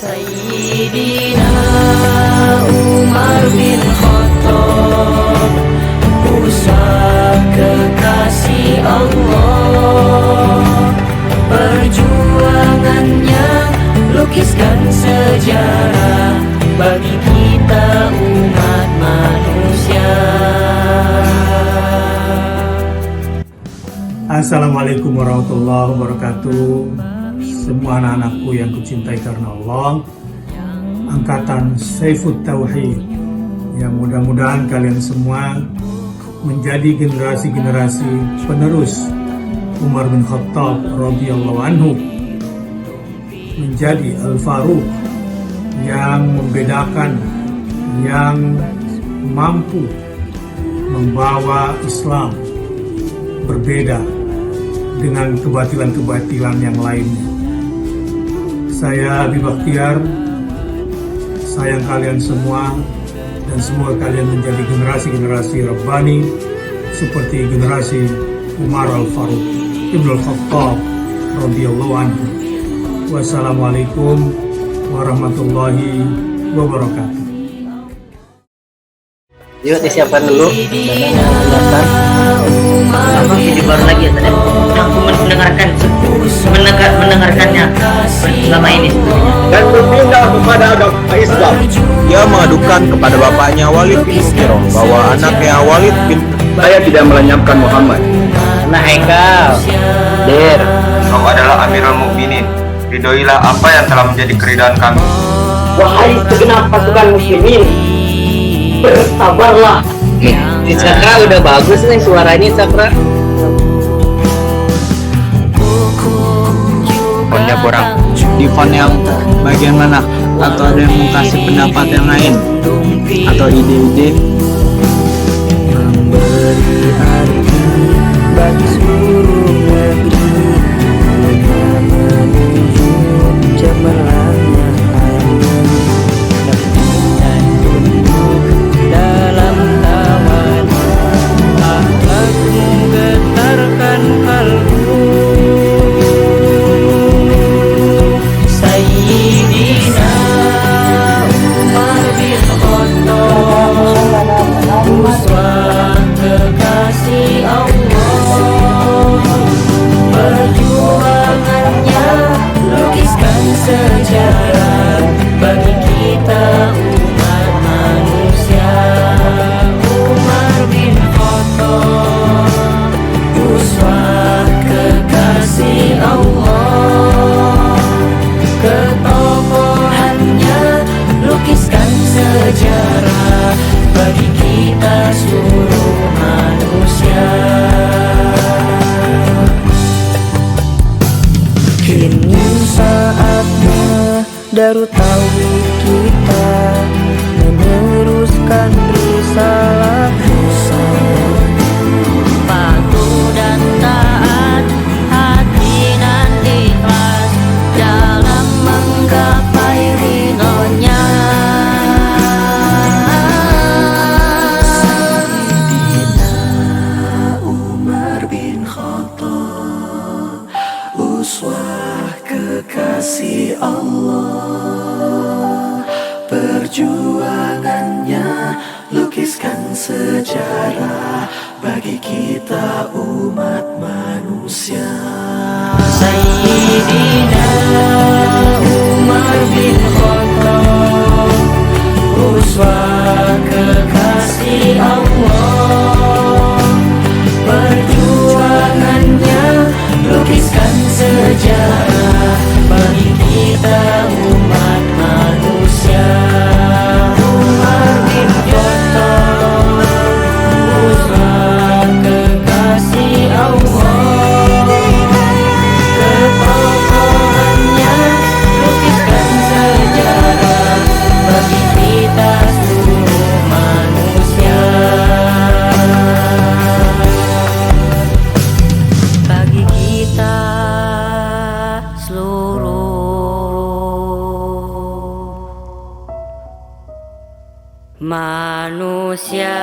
Sayyidina Umar bin Khattab, uswah kekasih Allah, perjuangannya lukiskan sejarah bagi kita umat manusia. Assalamualaikum warahmatullahi wabarakatuh. Semua anak-anakku yang kucintai karena Allah, Angkatan Saifut Tauhid, yang mudah-mudahan kalian semua menjadi generasi-generasi penerus Umar bin Khattab radhiyallahu anhu, menjadi Al-Faruq yang membedakan, yang mampu membawa Islam berbeda dengan kebatilan-kebatilan yang lainnya. Saya Habib Bakhtiar, sayang kalian semua, dan semoga kalian menjadi generasi-generasi Rabbani seperti generasi Umar Al-Faruq Ibn Al-Khattab radhiyallahu anhu. Wassalamualaikum warahmatullahi wabarakatuh. Yuk disiapkan dulu apa video baru lagi ya tadi. Aku mendengarkannya selama ini dan berpindah kepada agama Islam. Ia mengadukan kepada bapaknya Walid bin Mughirah bahwa anaknya Walid bin saya tidak melenyapkan Muhammad. Nah Haikal, Der, kau adalah Amirul Mukminin. Ridhoilah apa yang telah menjadi keridhaan kami. Wahai segenap pasukan muslimin, bersabarlah. Di Sakra udah bagus nih suaranya Sakra. Fontnya kurang. Di font yang bagian mana? Atau ada yang mau kasih pendapat yang lain? Atau ide-ide? Memberi arti bagi seluruh negeri dengan menuju cemerlangnya dan tunduk dalam tawadu, akhlakmu getarkan kalbu. Sayyidina Umar bin Khattab, uswah kekasih Allah, perjuangannya lukiskan sejarah bagi kita umat manusia. baru tauhid kita, meneruskan risalah patuh dan taat, hati dan ikhlas dalam menggapai ridhonya. Umar bin Khattab, uswah kekasih Allah. Perjuangannya lukiskan sejarah bagi kita umat manusia. Sayyidina Umar bin Khattab, uswah kekasih Allah. Perjuangannya lukiskan sejarah bagi kita umat manusia. Umar bin Khattab, uswah kekasih Allah. Ketokohannya lukiskan sejarah bagi kita seluruh manusia. Bagi kita seluruh manusia.